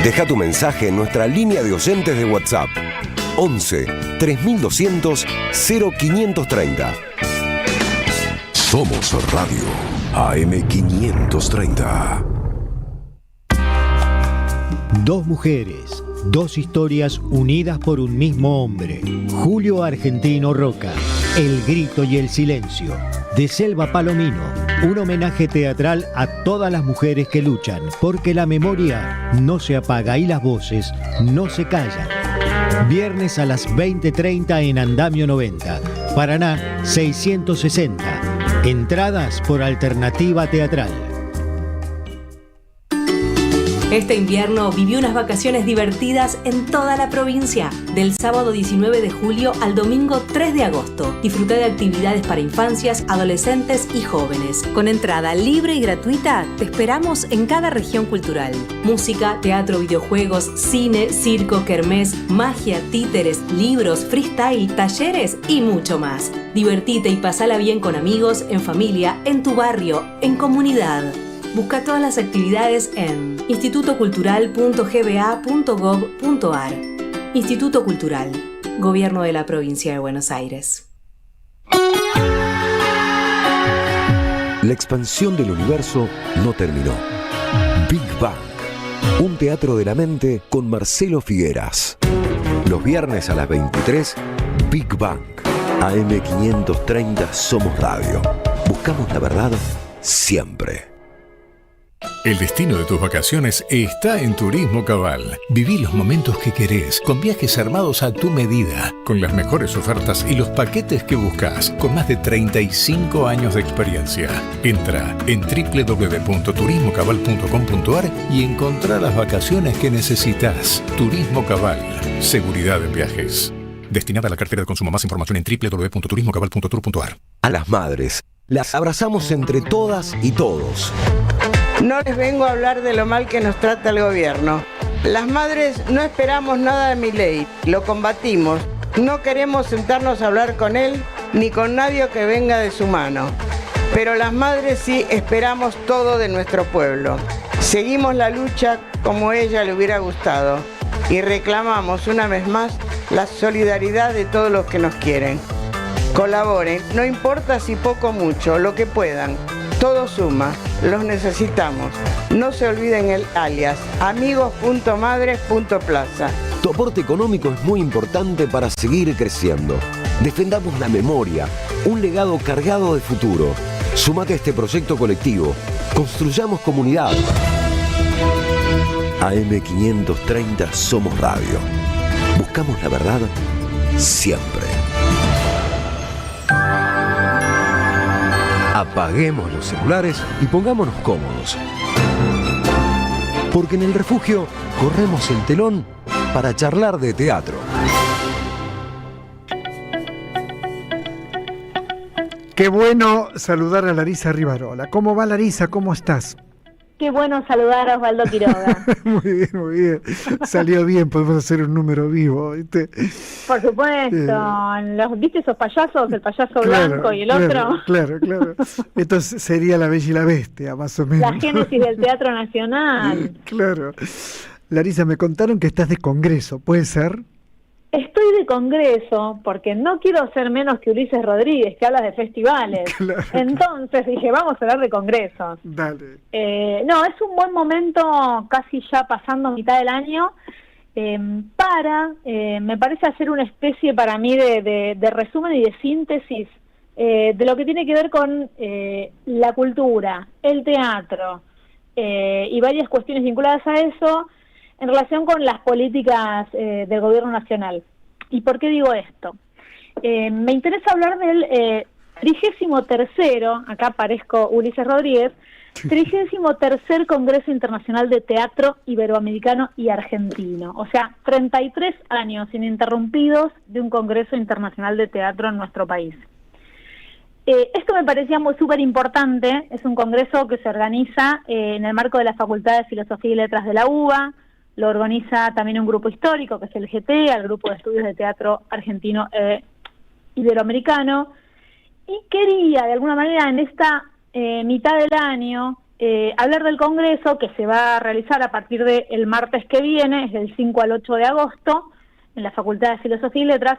Deja tu mensaje en nuestra línea de oyentes de WhatsApp 11 3200 0530. Somos Radio AM530. Dos mujeres, dos historias unidas por un mismo hombre. Julio Argentino Roca, El grito y el silencio. De Selva Palomino, un homenaje teatral a todas las mujeres que luchan, porque la memoria no se apaga y las voces no se callan. Viernes a las 20:30 en Andamio 90, Paraná 660. Entradas por Alternativa Teatral. Este invierno viví unas vacaciones divertidas en toda la provincia. Del sábado 19 de julio al domingo 3 de agosto. Disfruté de actividades para infancias, adolescentes y jóvenes. Con entrada libre y gratuita, te esperamos en cada región cultural. Música, teatro, videojuegos, cine, circo, kermés, magia, títeres, libros, freestyle, talleres y mucho más. Divertite y pasala bien con amigos, en familia, en tu barrio, en comunidad. Busca todas las actividades en institutocultural.gba.gov.ar. Instituto Cultural, Gobierno de la Provincia de Buenos Aires. La expansión del universo no terminó. Big Bang, un teatro de la mente con Marcelo Figueras. Los viernes a las 23, Big Bang. AM530 Somos Radio. Buscamos la verdad siempre. El destino de tus vacaciones está en Turismo Cabal. Viví los momentos que querés, con viajes armados a tu medida, con las mejores ofertas y los paquetes que buscas, con más de 35 años de experiencia. Entra en www.turismocabal.com.ar y encontrá las vacaciones que necesitas. Turismo Cabal. Seguridad en viajes. Destinada a la cartera de consumo. Más información en www.turismocabal.tour.ar. A las madres, las abrazamos entre todas y todos. No les vengo a hablar de lo mal que nos trata el gobierno. Las madres no esperamos nada de Milei, lo combatimos. No queremos sentarnos a hablar con él ni con nadie que venga de su mano. Pero las madres sí esperamos todo de nuestro pueblo. Seguimos la lucha como a ella le hubiera gustado y reclamamos una vez más la solidaridad de todos los que nos quieren. Colaboren, no importa si poco o mucho, lo que puedan. Todo suma, los necesitamos. No se olviden el alias, amigos.madres.plaza. Tu aporte económico es muy importante para seguir creciendo. Defendamos la memoria, un legado cargado de futuro. Súmate a este proyecto colectivo. Construyamos comunidad. AM530 Somos Radio. Buscamos la verdad siempre. Apaguemos los celulares y pongámonos cómodos. Porque en el refugio corremos el telón para charlar de teatro. Qué bueno saludar a Larisa Rivarola. ¿Cómo va, Larisa? ¿Cómo estás? Qué bueno saludar a Osvaldo Quiroga. Muy bien. Salió bien, podemos hacer un número vivo, ¿viste? Por supuesto. ¿Viste esos payasos? El payaso blanco y el otro. Claro. Entonces sería La Bella y la Bestia, más o menos. La génesis del Teatro Nacional. Claro. Larisa, me contaron que estás de congreso, ¿puede ser? Estoy de congreso porque no quiero ser menos que Ulises Rodríguez, que habla de festivales. Claro. Entonces dije, vamos a hablar de congresos. Dale. No, es un buen momento, casi ya pasando mitad del año, me parece hacer una especie para mí de resumen y de síntesis de lo que tiene que ver con la cultura, el teatro y varias cuestiones vinculadas a eso, en relación con las políticas del gobierno nacional. ¿Y por qué digo esto? Me interesa hablar del 33º, acá aparezco Ulises Rodríguez, 33º Congreso Internacional de Teatro Iberoamericano y Argentino. O sea, 33 años ininterrumpidos de un Congreso Internacional de Teatro en nuestro país. Esto me parecía muy súper importante. Es un congreso que se organiza en el marco de la Facultad de Filosofía y Letras de la UBA. Lo organiza también un grupo histórico, que es el GT, el Grupo de Estudios de Teatro Argentino Iberoamericano. Y quería, de alguna manera, en esta mitad del año, hablar del Congreso, que se va a realizar a partir del martes que viene, es del 5 al 8 de agosto, en la Facultad de Filosofía y Letras,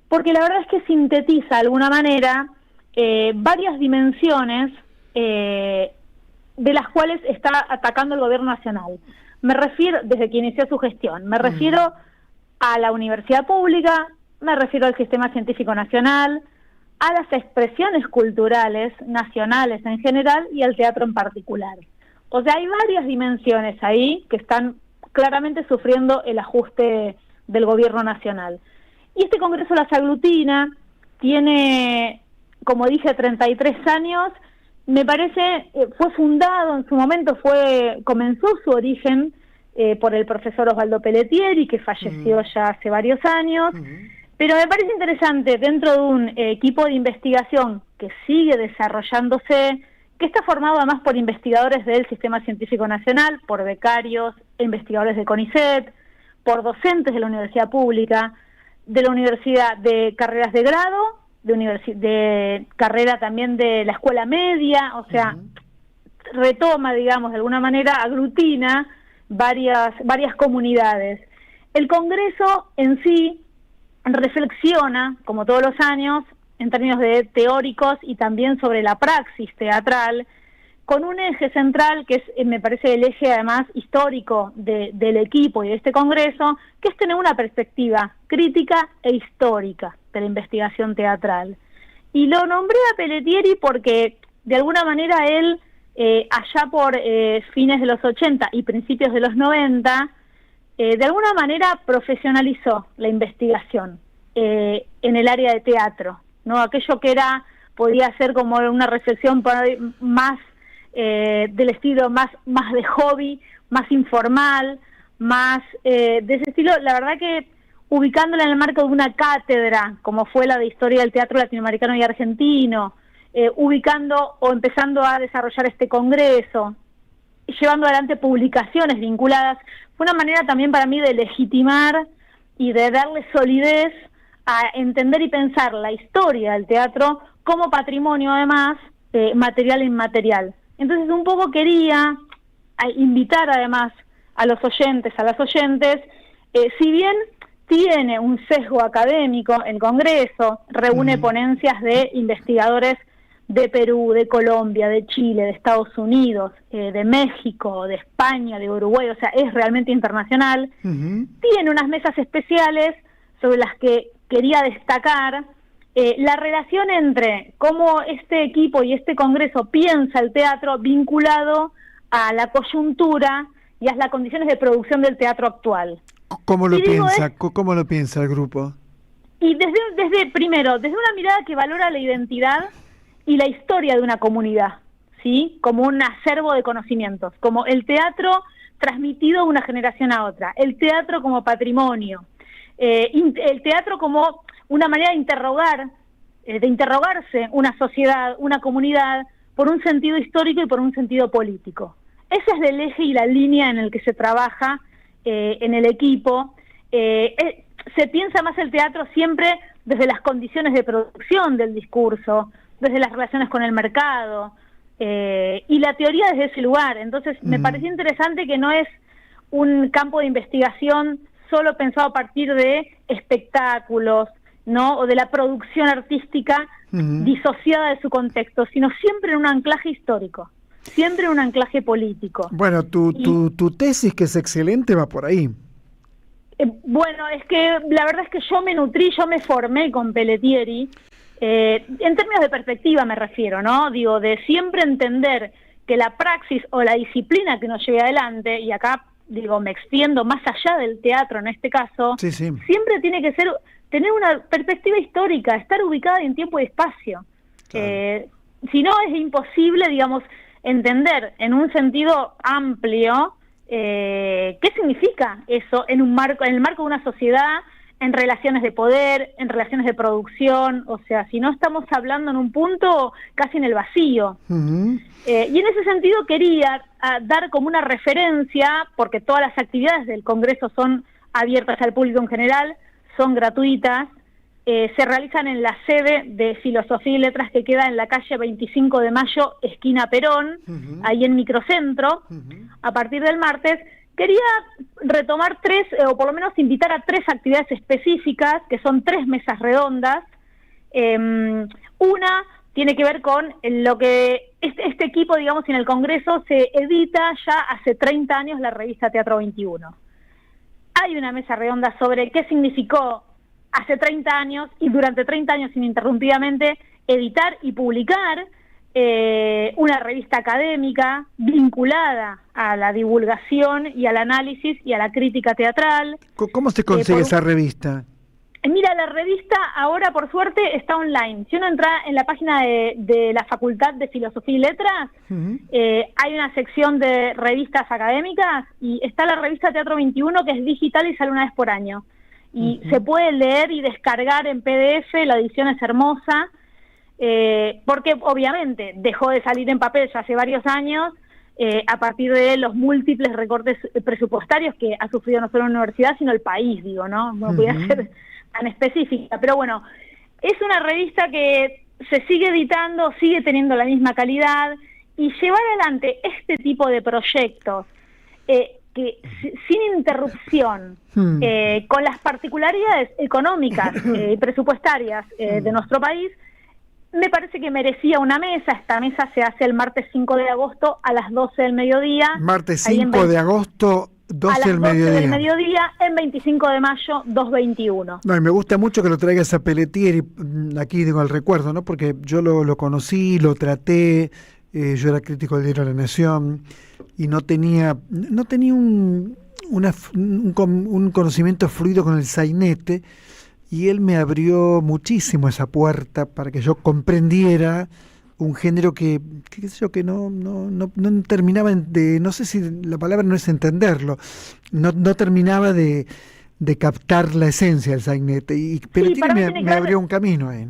porque la verdad es que sintetiza, de alguna manera, varias dimensiones de las cuales está atacando el gobierno nacional. Me refiero, desde que inició su gestión, me refiero a la universidad pública, me refiero al sistema científico nacional, a las expresiones culturales nacionales en general y al teatro en particular. O sea, hay varias dimensiones ahí que están claramente sufriendo el ajuste del gobierno nacional. Y este congreso las aglutina, tiene, como dije, 33 años. Me parece, fue fundado en su momento, comenzó su origen por el profesor Osvaldo Pelletieri, que falleció ya hace varios años, pero me parece interesante, dentro de un equipo de investigación que sigue desarrollándose, que está formado además por investigadores del Sistema Científico Nacional, por becarios, investigadores de CONICET, por docentes de la universidad pública, de la universidad de carreras de grado, de carrera también de la escuela media, o sea, retoma, digamos, de alguna manera, aglutina varias comunidades. El Congreso en sí reflexiona, como todos los años, en términos de teóricos y también sobre la praxis teatral, con un eje central que es, me parece, el eje además histórico del equipo y de este Congreso, que es tener una perspectiva crítica e histórica de la investigación teatral. Y lo nombré a Pelletieri porque de alguna manera él allá por fines de los 80 y principios de los 90, de alguna manera profesionalizó la investigación en el área de teatro, ¿no? Aquello que podía ser como una reflexión más del estilo más de hobby, más informal, más de ese estilo, la verdad que ubicándola en el marco de una cátedra, como fue la de Historia del Teatro Latinoamericano y Argentino, ubicando o empezando a desarrollar este congreso, llevando adelante publicaciones vinculadas, fue una manera también para mí de legitimar y de darle solidez a entender y pensar la historia del teatro como patrimonio, además, material e inmaterial. Entonces, un poco quería invitar, además, a los oyentes, a las oyentes, si bien tiene un sesgo académico, el Congreso reúne ponencias de investigadores de Perú, de Colombia, de Chile, de Estados Unidos, de México, de España, de Uruguay, o sea, es realmente internacional. Tiene unas mesas especiales sobre las que quería destacar la relación entre cómo este equipo y este congreso piensa el teatro vinculado a la coyuntura y a las condiciones de producción del teatro actual. ¿Cómo lo piensa el grupo? Y primero, desde una mirada que valora la identidad y la historia de una comunidad, ¿sí? Como un acervo de conocimientos, como el teatro transmitido de una generación a otra, el teatro como patrimonio, el teatro como una manera de interrogarse una sociedad, una comunidad, por un sentido histórico y por un sentido político. Ese es el eje y la línea en el que se trabaja en el equipo. Se piensa más el teatro siempre desde las condiciones de producción del discurso, desde las relaciones con el mercado, y la teoría desde ese lugar. Entonces, me pareció interesante que no es un campo de investigación solo pensado a partir de espectáculos, ¿no? O de la producción artística disociada de su contexto, sino siempre en un anclaje histórico, siempre en un anclaje político. Bueno, tu tesis, que es excelente, va por ahí. Bueno, es que la verdad es que yo me formé con Pelletieri, en términos de perspectiva me refiero, ¿no? Digo, de siempre entender que la praxis o la disciplina que nos lleve adelante, y acá digo, me extiendo más allá del teatro en este caso, siempre tiene que tener una perspectiva histórica, estar ubicada en tiempo y espacio. Si no, es imposible, digamos, entender en un sentido amplio qué significa eso en el marco de una sociedad, en relaciones de poder, en relaciones de producción. O sea, si no, estamos hablando en un punto casi en el vacío. Y en ese sentido quería dar como una referencia, porque todas las actividades del Congreso son abiertas al público en general, son gratuitas, se realizan en la sede de Filosofía y Letras, que queda en la calle 25 de Mayo, esquina Perón, ahí en Microcentro. A partir del martes quería retomar o por lo menos invitar a 3 actividades específicas, que son 3 mesas redondas. Una tiene que ver con lo que este equipo, digamos, en el Congreso se edita ya hace 30 años la revista Teatro 21. Hay una mesa redonda sobre qué significó hace 30 años y durante 30 años ininterrumpidamente editar y publicar una revista académica vinculada a la divulgación y al análisis y a la crítica teatral. ¿Cómo se consigue esa revista? Mira, la revista ahora, por suerte, está online. Si uno entra en la página de la Facultad de Filosofía y Letras, hay una sección de revistas académicas y está la revista Teatro 21, que es digital y sale una vez por año. Y se puede leer y descargar en PDF, la edición es hermosa, porque obviamente dejó de salir en papel ya hace varios años, a partir de los múltiples recortes presupuestarios que ha sufrido no solo la universidad, sino el país, digo, ¿no? No voy a ser tan específica, pero bueno, es una revista que se sigue editando, sigue teniendo la misma calidad, y llevar adelante este tipo de proyectos que sin interrupción, con las particularidades económicas y presupuestarias de nuestro país, me parece que merecía una mesa. Esta mesa se hace el martes 5 de agosto a las 12 del mediodía. Martes 5 de agosto, 12 del mediodía. A las 12 del mediodía, en 25 de mayo, 221. No, y me gusta mucho que lo traigas a Pelletieri, aquí digo al recuerdo, ¿no? Porque yo lo conocí, lo traté, yo era crítico del diario La Nación y no tenía un conocimiento fluido con el sainete, y él me abrió muchísimo esa puerta para que yo comprendiera un género que qué sé yo, que no terminaba de, no sé si la palabra no es entenderlo, no terminaba de captar la esencia del sainete, pero Sí, me abrió un camino ahí.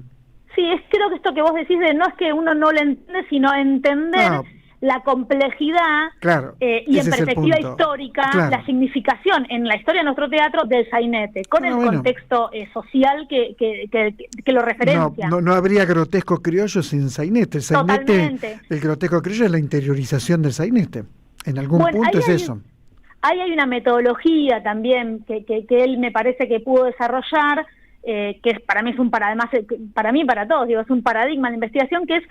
Sí, creo que esto que vos decís de no es que uno no lo entiende, sino entender la complejidad Claro, y en ese es el perspectiva punto. histórica, Claro. la significación en la historia de nuestro teatro del sainete, con el contexto social que lo referencia. No habría grotesco criollo sin sainete. El sainete, Totalmente. el grotesco criollo es la interiorización del sainete. En algún punto es eso. Ahí hay una metodología también que él me parece que pudo desarrollar, que para mí es además para mí y para todos, digo, es un paradigma de investigación, que es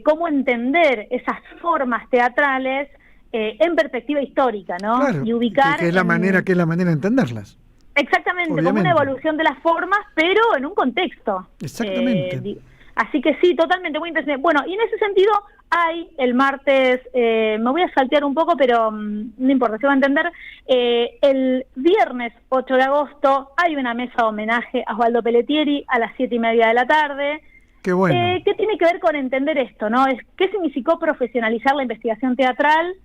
cómo entender esas formas teatrales en perspectiva histórica, ¿no? Claro, y ubicar que es la manera de entenderlas. Exactamente, Obviamente. como una evolución de las formas, pero en un contexto. Exactamente. Así que sí, totalmente, muy interesante. Bueno, y en ese sentido hay el martes, me voy a saltear un poco, pero no importa, se va a entender, el viernes 8 de agosto hay una mesa de homenaje a Osvaldo Pelletieri a las 7:30 de la tarde. Qué bueno. ¿Qué tiene que ver con entender esto, no? ¿Qué significó profesionalizar la investigación teatral?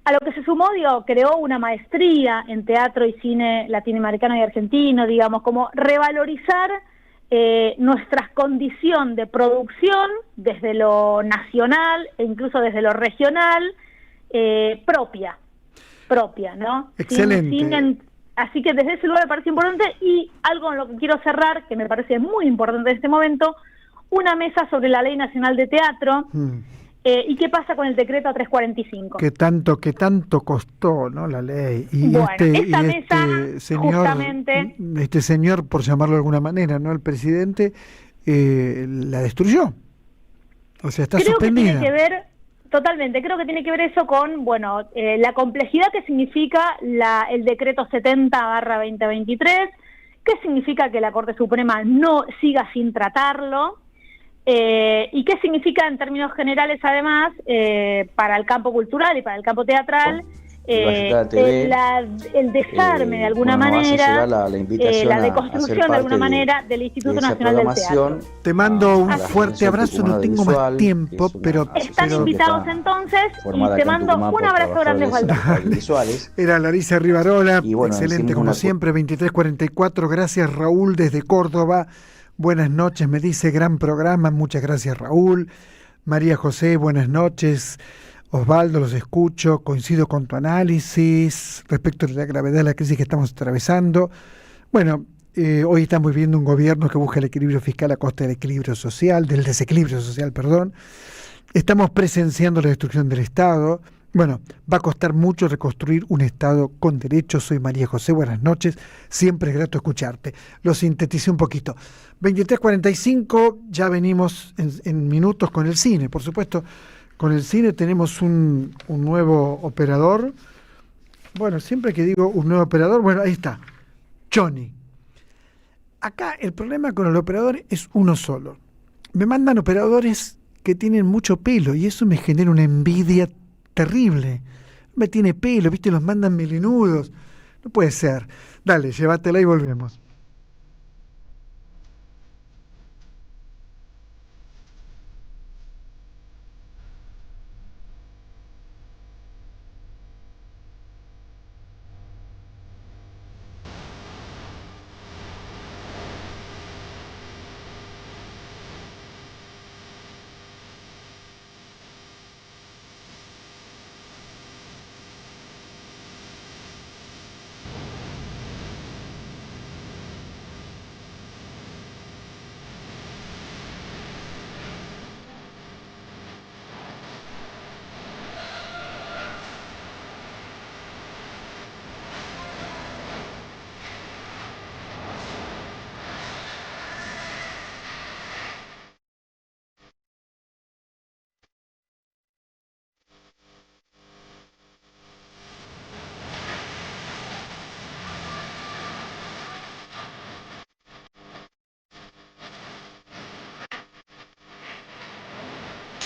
A lo que se sumó, creó una maestría en teatro y cine latinoamericano y argentino, digamos, como revalorizar nuestra condición de producción desde lo nacional e incluso desde lo regional, propia, ¿no? Excelente. Así que desde ese lugar me parece importante, y algo en lo que quiero cerrar, que me parece muy importante en este momento, una mesa sobre la Ley Nacional de Teatro. ¿Y qué pasa con el decreto 345? Que tanto costó, ¿no? La ley. Y bueno, esta mesa, señor, justamente, este señor, por llamarlo de alguna manera, ¿no? El presidente la destruyó. O sea, está suspendida. Creo que tiene que ver, totalmente, creo que tiene que ver eso con, la complejidad que significa el decreto 70/2023, que significa que la Corte Suprema no siga sin tratarlo. ¿Y qué significa en términos generales, además, para el campo cultural y para el campo teatral? El desarme, de alguna manera, la deconstrucción, de alguna manera, del Instituto Nacional del Teatro. Te mando un fuerte abrazo, no tengo más tiempo, pero... Están invitados entonces, y te mando un abrazo grande, Osvaldo. Era Larisa Rivarola, excelente como siempre, 23:44, gracias Raúl desde Córdoba. Buenas noches, me dice, gran programa, muchas gracias Raúl. María José, buenas noches. Osvaldo, los escucho, coincido con tu análisis respecto de la gravedad de la crisis que estamos atravesando. Bueno, hoy estamos viviendo un gobierno que busca el equilibrio fiscal a costa del desequilibrio social, perdón. Estamos presenciando la destrucción del Estado. Bueno, va a costar mucho reconstruir un Estado con derechos. Soy María José, buenas noches. Siempre es grato escucharte. Lo sinteticé un poquito. 23:45, ya venimos en minutos con el cine. Por supuesto, con el cine tenemos un nuevo operador. Bueno, siempre que digo un nuevo operador, bueno, ahí está, Johnny. Acá el problema con el operador es uno solo. Me mandan operadores que tienen mucho pelo y eso me genera una envidia terrible. Me tiene pelo, ¿viste? Los mandan melenudos. No puede ser. Dale, llévatela y volvemos.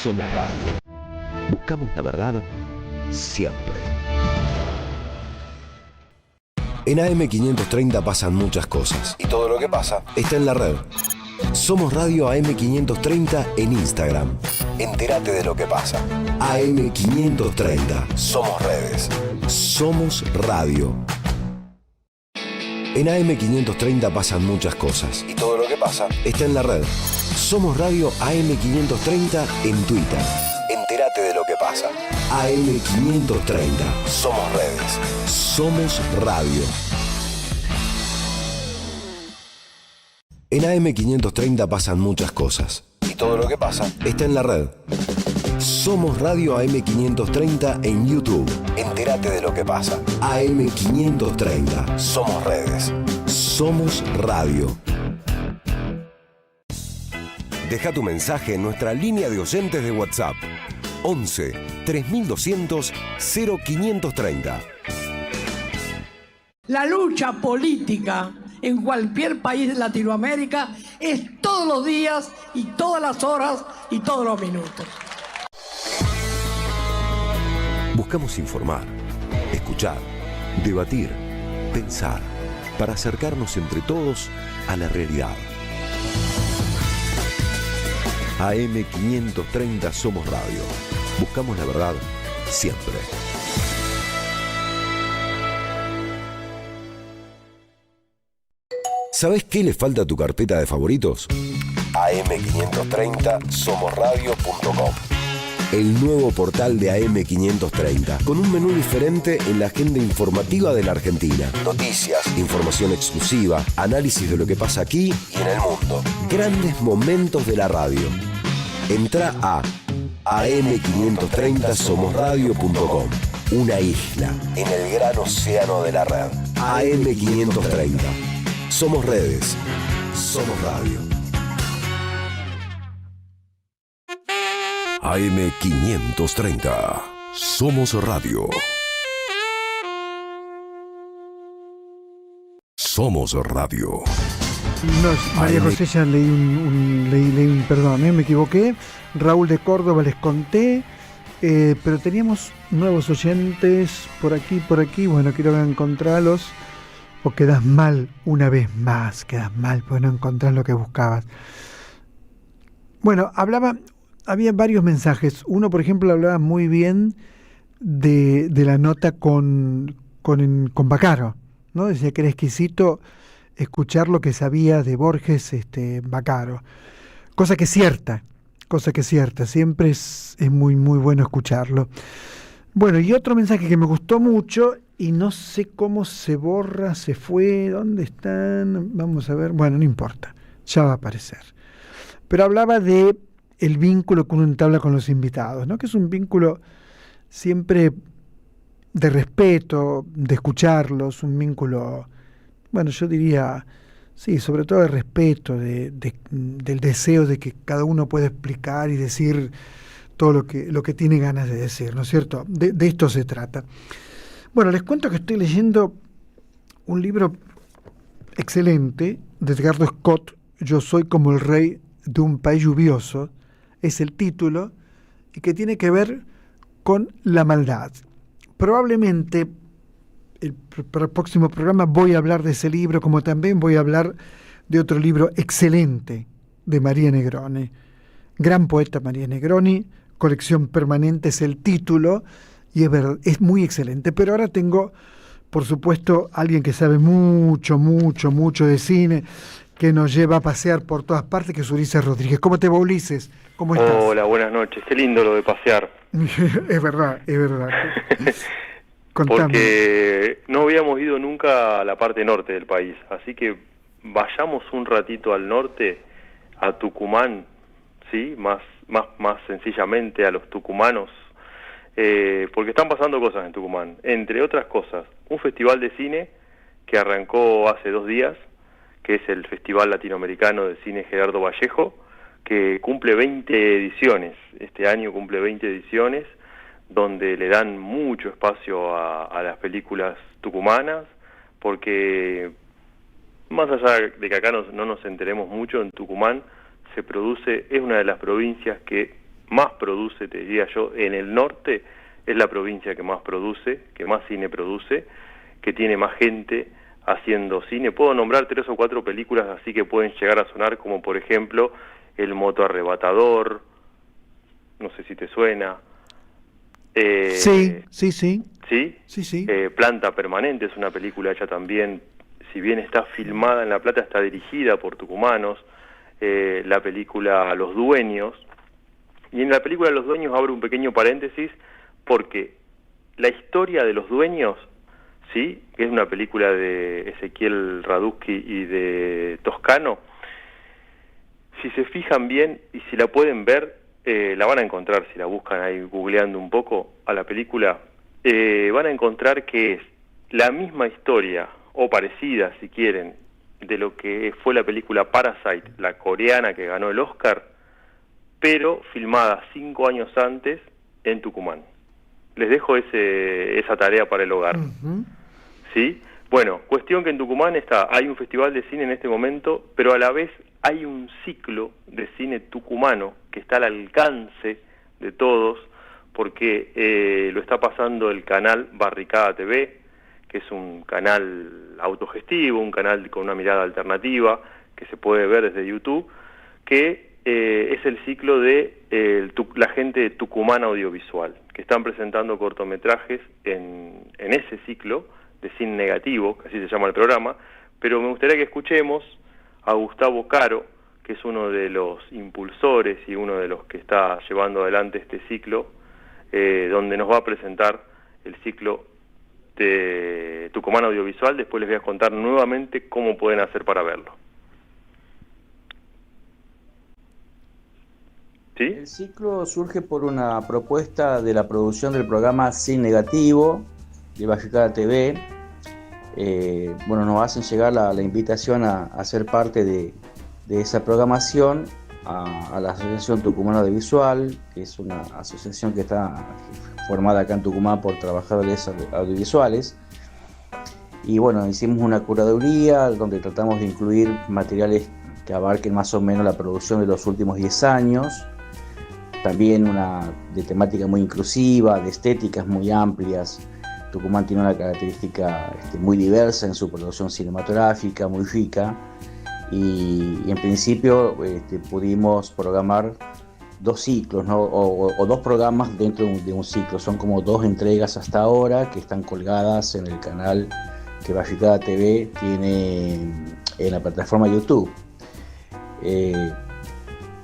Somos Radio. Buscamos la verdad siempre. En AM530 pasan muchas cosas y todo lo que pasa está en la red. Somos Radio AM530 en Instagram. Entérate de lo que pasa. AM530. Somos redes. Somos radio. En AM530 pasan muchas cosas y todo lo que pasa está en la red. Somos Radio AM530 en Twitter. Entérate de lo que pasa. AM530. Somos redes. Somos radio. En AM530 pasan muchas cosas y todo lo que pasa está en la red. Somos Radio AM530 en YouTube. Entérate de lo que pasa. AM530. Somos redes. Somos radio. Deja tu mensaje en nuestra línea de oyentes de WhatsApp. 11 3200 0530. La lucha política en cualquier país de Latinoamérica es todos los días y todas las horas y todos los minutos. Buscamos informar, escuchar, debatir, pensar, para acercarnos entre todos a la realidad. AM530 Somos Radio. Buscamos la verdad siempre. ¿Sabés qué le falta a tu carpeta de favoritos? am530somosradio.com. El nuevo portal de AM530, con un menú diferente en la agenda informativa de la Argentina. Noticias, información exclusiva, análisis de lo que pasa aquí y en el mundo. Grandes momentos de la radio. Entrá a am530somosradio.com. Una isla en el gran océano de la red. AM530. Somos redes. Somos radio. AM530. Somos radio. Somos radio. No, María José, ya leí un perdón, me equivoqué. Raúl de Córdoba les conté, pero teníamos nuevos oyentes por aquí, bueno, quiero encontrarlos. O quedas mal una vez más, quedas mal porque no encontrás lo que buscabas. Bueno, había varios mensajes. Uno, por ejemplo, hablaba muy bien de la nota con Vaccaro, ¿no? Decía que era exquisito escuchar lo que sabía de Borges Vaccaro. Cosa que es cierta, siempre es muy, muy bueno escucharlo. Bueno, y otro mensaje que me gustó mucho, y no sé cómo se borra, se fue, ¿dónde están? Vamos a ver, bueno, no importa, ya va a aparecer. Pero hablaba de el vínculo que uno entabla con los invitados, ¿no? Que es un vínculo siempre de respeto, de escucharlos, un vínculo, bueno, yo diría, sí, sobre todo de respeto, del deseo de que cada uno pueda explicar y decir todo lo que tiene ganas de decir, ¿no es cierto? De esto se trata. Bueno, les cuento que estoy leyendo un libro excelente de Edgardo Scott, Yo soy como el rey de un país lluvioso, es el título, y que tiene que ver con la maldad. Probablemente para el próximo programa voy a hablar de ese libro, como también voy a hablar de otro libro excelente de María Negroni. Gran poeta María Negroni, Colección permanente es el título, y es muy excelente. Pero ahora tengo, por supuesto, alguien que sabe mucho de cine, que nos lleva a pasear por todas partes, que es Ulises Rodríguez. ¿Cómo te va, Ulises? ¿Cómo estás? Hola, buenas noches. Qué lindo lo de pasear. Es verdad. Contame. Porque no habíamos ido nunca a la parte norte del país, así que vayamos un ratito al norte, a Tucumán, ¿sí? Más sencillamente a los tucumanos, porque están pasando cosas en Tucumán. Entre otras cosas, un festival de cine que arrancó hace 2 días, que es el Festival Latinoamericano de Cine Gerardo Vallejo, que cumple 20 ediciones. Este año cumple 20 ediciones, donde le dan mucho espacio a las películas tucumanas, porque más allá de que acá no nos enteremos mucho, en Tucumán se produce, es una de las provincias que más produce, te diría yo, en el norte, es la provincia que más produce, que más cine produce, que tiene más gente haciendo cine. Puedo nombrar 3 o 4 películas así que pueden llegar a sonar, como por ejemplo El moto arrebatador, no sé si te suena. Sí. ¿Sí? Planta Permanente es una película hecha también, si bien está filmada en La Plata, está dirigida por tucumanos. La película Los Dueños, y en la película Los Dueños abro un pequeño paréntesis porque la historia de Los Dueños, ¿sí?, que es una película de Ezequiel Radusky y de Toscano, si se fijan bien y si la pueden ver, la van a encontrar, si la buscan ahí googleando un poco a la película, van a encontrar que es la misma historia, o parecida si quieren, de lo que fue la película Parasite, la coreana que ganó el Oscar, pero filmada 5 años antes en Tucumán. Les dejo esa tarea para el hogar. ¿Sí? Bueno, cuestión que en Tucumán hay un festival de cine en este momento, pero a la vez hay un ciclo de cine tucumano que está al alcance de todos, porque lo está pasando el canal Barricada TV, que es un canal autogestivo, un canal con una mirada alternativa, que se puede ver desde YouTube, que es el ciclo de la gente de Tucumán Audiovisual, que están presentando cortometrajes en ese ciclo de cine negativo, que así se llama el programa, pero me gustaría que escuchemos a Gustavo Caro, que es uno de los impulsores y uno de los que está llevando adelante este ciclo, donde nos va a presentar el ciclo de Tucumán Audiovisual. Después les voy a contar nuevamente cómo pueden hacer para verlo. ¿Sí? El ciclo surge por una propuesta de la producción del programa Cine Negativo de Barricada TV. Nos hacen llegar la invitación a ser parte de esa programación a la Asociación Tucumana Audiovisual, que es una asociación que está formada acá en Tucumán por trabajadores audiovisuales. Y bueno, hicimos una curaduría donde tratamos de incluir materiales que abarquen más o menos la producción de los últimos 10 años. También una de temática muy inclusiva, de estéticas muy amplias. Tucumán tiene una característica muy diversa en su producción cinematográfica, muy rica. Y en principio pudimos programar 2 ciclos, ¿no? o 2 programas dentro de un ciclo. Son como 2 entregas hasta ahora que están colgadas en el canal que Barricada TV tiene en la plataforma YouTube.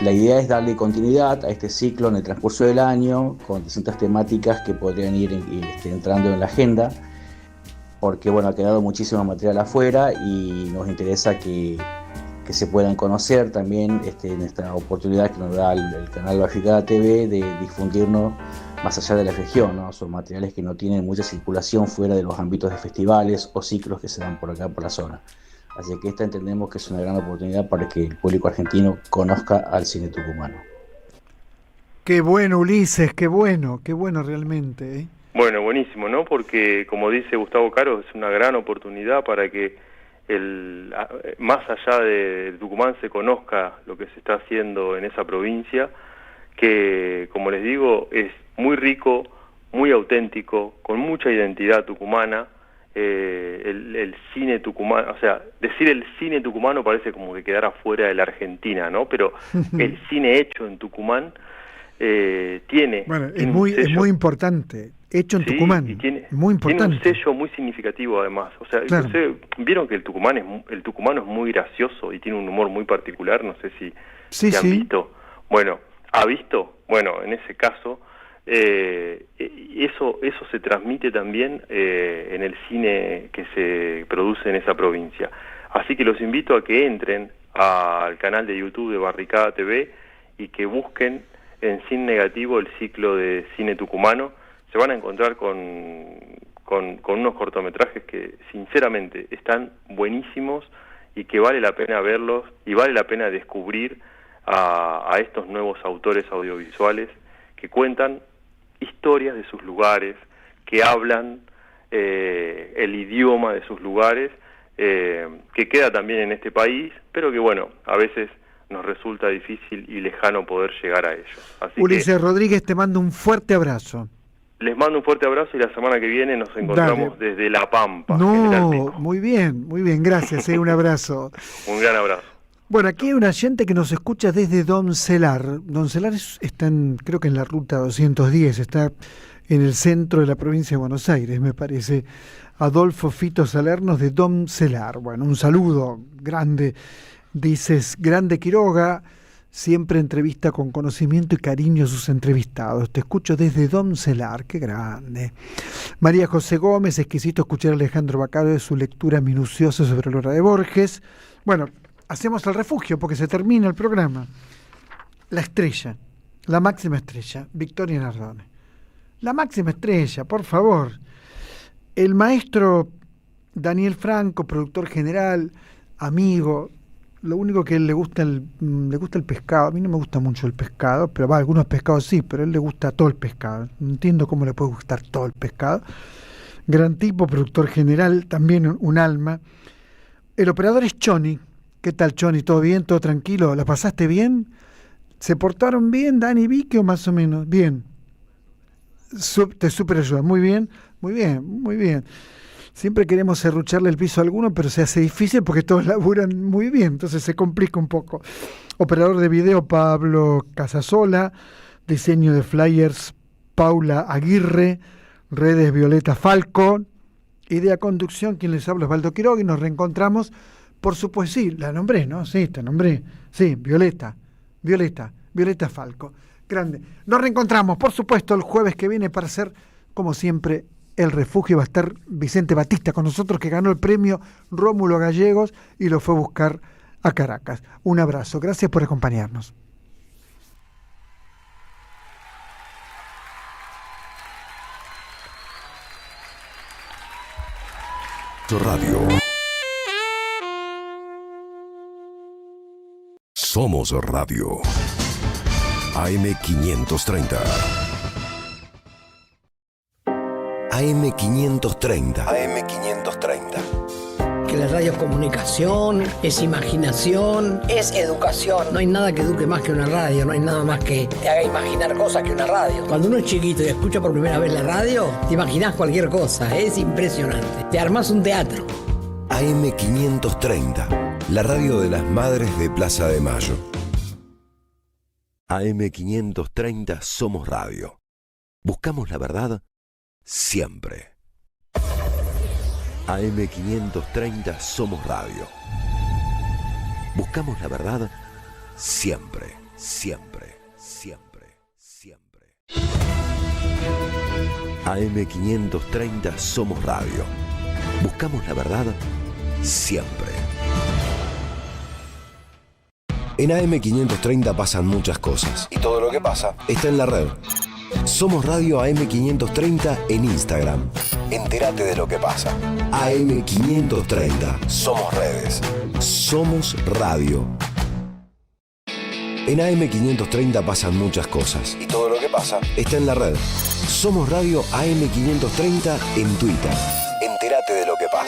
La idea es darle continuidad a este ciclo en el transcurso del año con distintas temáticas que podrían ir entrando en la agenda, porque ha quedado muchísimo material afuera y nos interesa que se puedan conocer también en esta oportunidad que nos da el canal Barricada TV de difundirnos más allá de la región, ¿no? Son materiales que no tienen mucha circulación fuera de los ámbitos de festivales o ciclos que se dan por acá, por la zona. Así que esta entendemos que es una gran oportunidad para que el público argentino conozca al cine tucumano. Qué bueno, Ulises, qué bueno realmente, ¿eh? Bueno, buenísimo, ¿no? Porque, como dice Gustavo Caro, es una gran oportunidad para que más allá de Tucumán se conozca lo que se está haciendo en esa provincia, que, como les digo, es muy rico, muy auténtico, con mucha identidad tucumana. El cine tucumano, o sea, decir el cine tucumano parece como que quedara fuera de la Argentina, ¿no? Pero el cine hecho en Tucumán tiene... Bueno, es muy importante, hecho en Tucumán, muy importante. Tiene un sello muy significativo además, o sea, claro. Vieron que el tucumano es muy gracioso y tiene un humor muy particular, no sé si han visto. Bueno, ¿ha visto? Bueno, en ese caso... eso se transmite también en el cine que se produce en esa provincia. Así que los invito a que entren al canal de YouTube de Barricada TV y que busquen en Cine Negativo el ciclo de cine tucumano. Se van a encontrar con unos cortometrajes que sinceramente están buenísimos y que vale la pena verlos y vale la pena descubrir a estos nuevos autores audiovisuales que cuentan historias de sus lugares, que hablan el idioma de sus lugares, que queda también en este país, pero que bueno, a veces nos resulta difícil y lejano poder llegar a ellos. Así Ulises Rodríguez, te mando un fuerte abrazo. Les mando un fuerte abrazo y la semana que viene nos encontramos desde La Pampa. No, muy bien, gracias, un abrazo. Un gran abrazo. Bueno, aquí hay un oyente que nos escucha desde Doncelar. Doncelar está creo que en la ruta 210, está en el centro de la provincia de Buenos Aires, me parece. Adolfo Fito Salernos de Doncelar. Bueno, un saludo grande. Dices, grande Quiroga, siempre entrevista con conocimiento y cariño a sus entrevistados. Te escucho desde Doncelar, qué grande. María José Gómez, exquisito escuchar a Alejandro Bacaro de su lectura minuciosa sobre la obra de Borges. Bueno, hacemos el refugio porque se termina el programa. La estrella, la máxima estrella, Victoria Nardone. La máxima estrella, por favor. El maestro Daniel Franco, productor general, amigo. Lo único que a él le gusta el pescado. A mí no me gusta mucho el pescado, pero algunos pescados sí, pero a él le gusta todo el pescado. No entiendo cómo le puede gustar todo el pescado. Gran tipo, productor general, también un alma. El operador es Choni. ¿Qué tal, Choni? ¿Todo bien? ¿Todo tranquilo? ¿La pasaste bien? ¿Se portaron bien, Dani y Vicky, o más o menos? Bien. Te super ayuda. Muy bien, muy bien, muy bien. Siempre queremos serrucharle el piso a alguno, pero se hace difícil porque todos laburan muy bien, entonces se complica un poco. Operador de video, Pablo Casasola. Diseño de flyers, Paula Aguirre. Redes, Violeta Falco. Idea, conducción, quien les habla, Osvaldo Quiroga, y nos reencontramos, por supuesto, sí, la nombré, ¿no? Sí, te nombré. Sí, Violeta Falco. Grande. Nos reencontramos, por supuesto, el jueves que viene para hacer, como siempre, El Refugio. Va a estar Vicente Batista con nosotros, que ganó el premio Rómulo Gallegos y lo fue a buscar a Caracas. Un abrazo, gracias por acompañarnos. Radio. Somos Radio. AM530. AM530. Que la radio es comunicación, es imaginación, es educación. No hay nada que eduque más que una radio, no hay nada más que te haga imaginar cosas que una radio. Cuando uno es chiquito y escucha por primera vez la radio, te imaginás cualquier cosa, es impresionante. Te armás un teatro. AM530, la radio de las madres de Plaza de Mayo. AM530 Somos Radio. Buscamos la verdad siempre. AM530 Somos Radio. Buscamos la verdad siempre, siempre, siempre, siempre. AM530 Somos Radio. Buscamos la verdad siempre. En AM530 pasan muchas cosas y todo lo que pasa está en la red. Somos Radio AM530 en Instagram. Entérate de lo que pasa. AM530. Somos redes. Somos radio. En AM530 pasan muchas cosas y todo lo que pasa está en la red. Somos Radio AM530 en Twitter. Entérate de lo que pasa.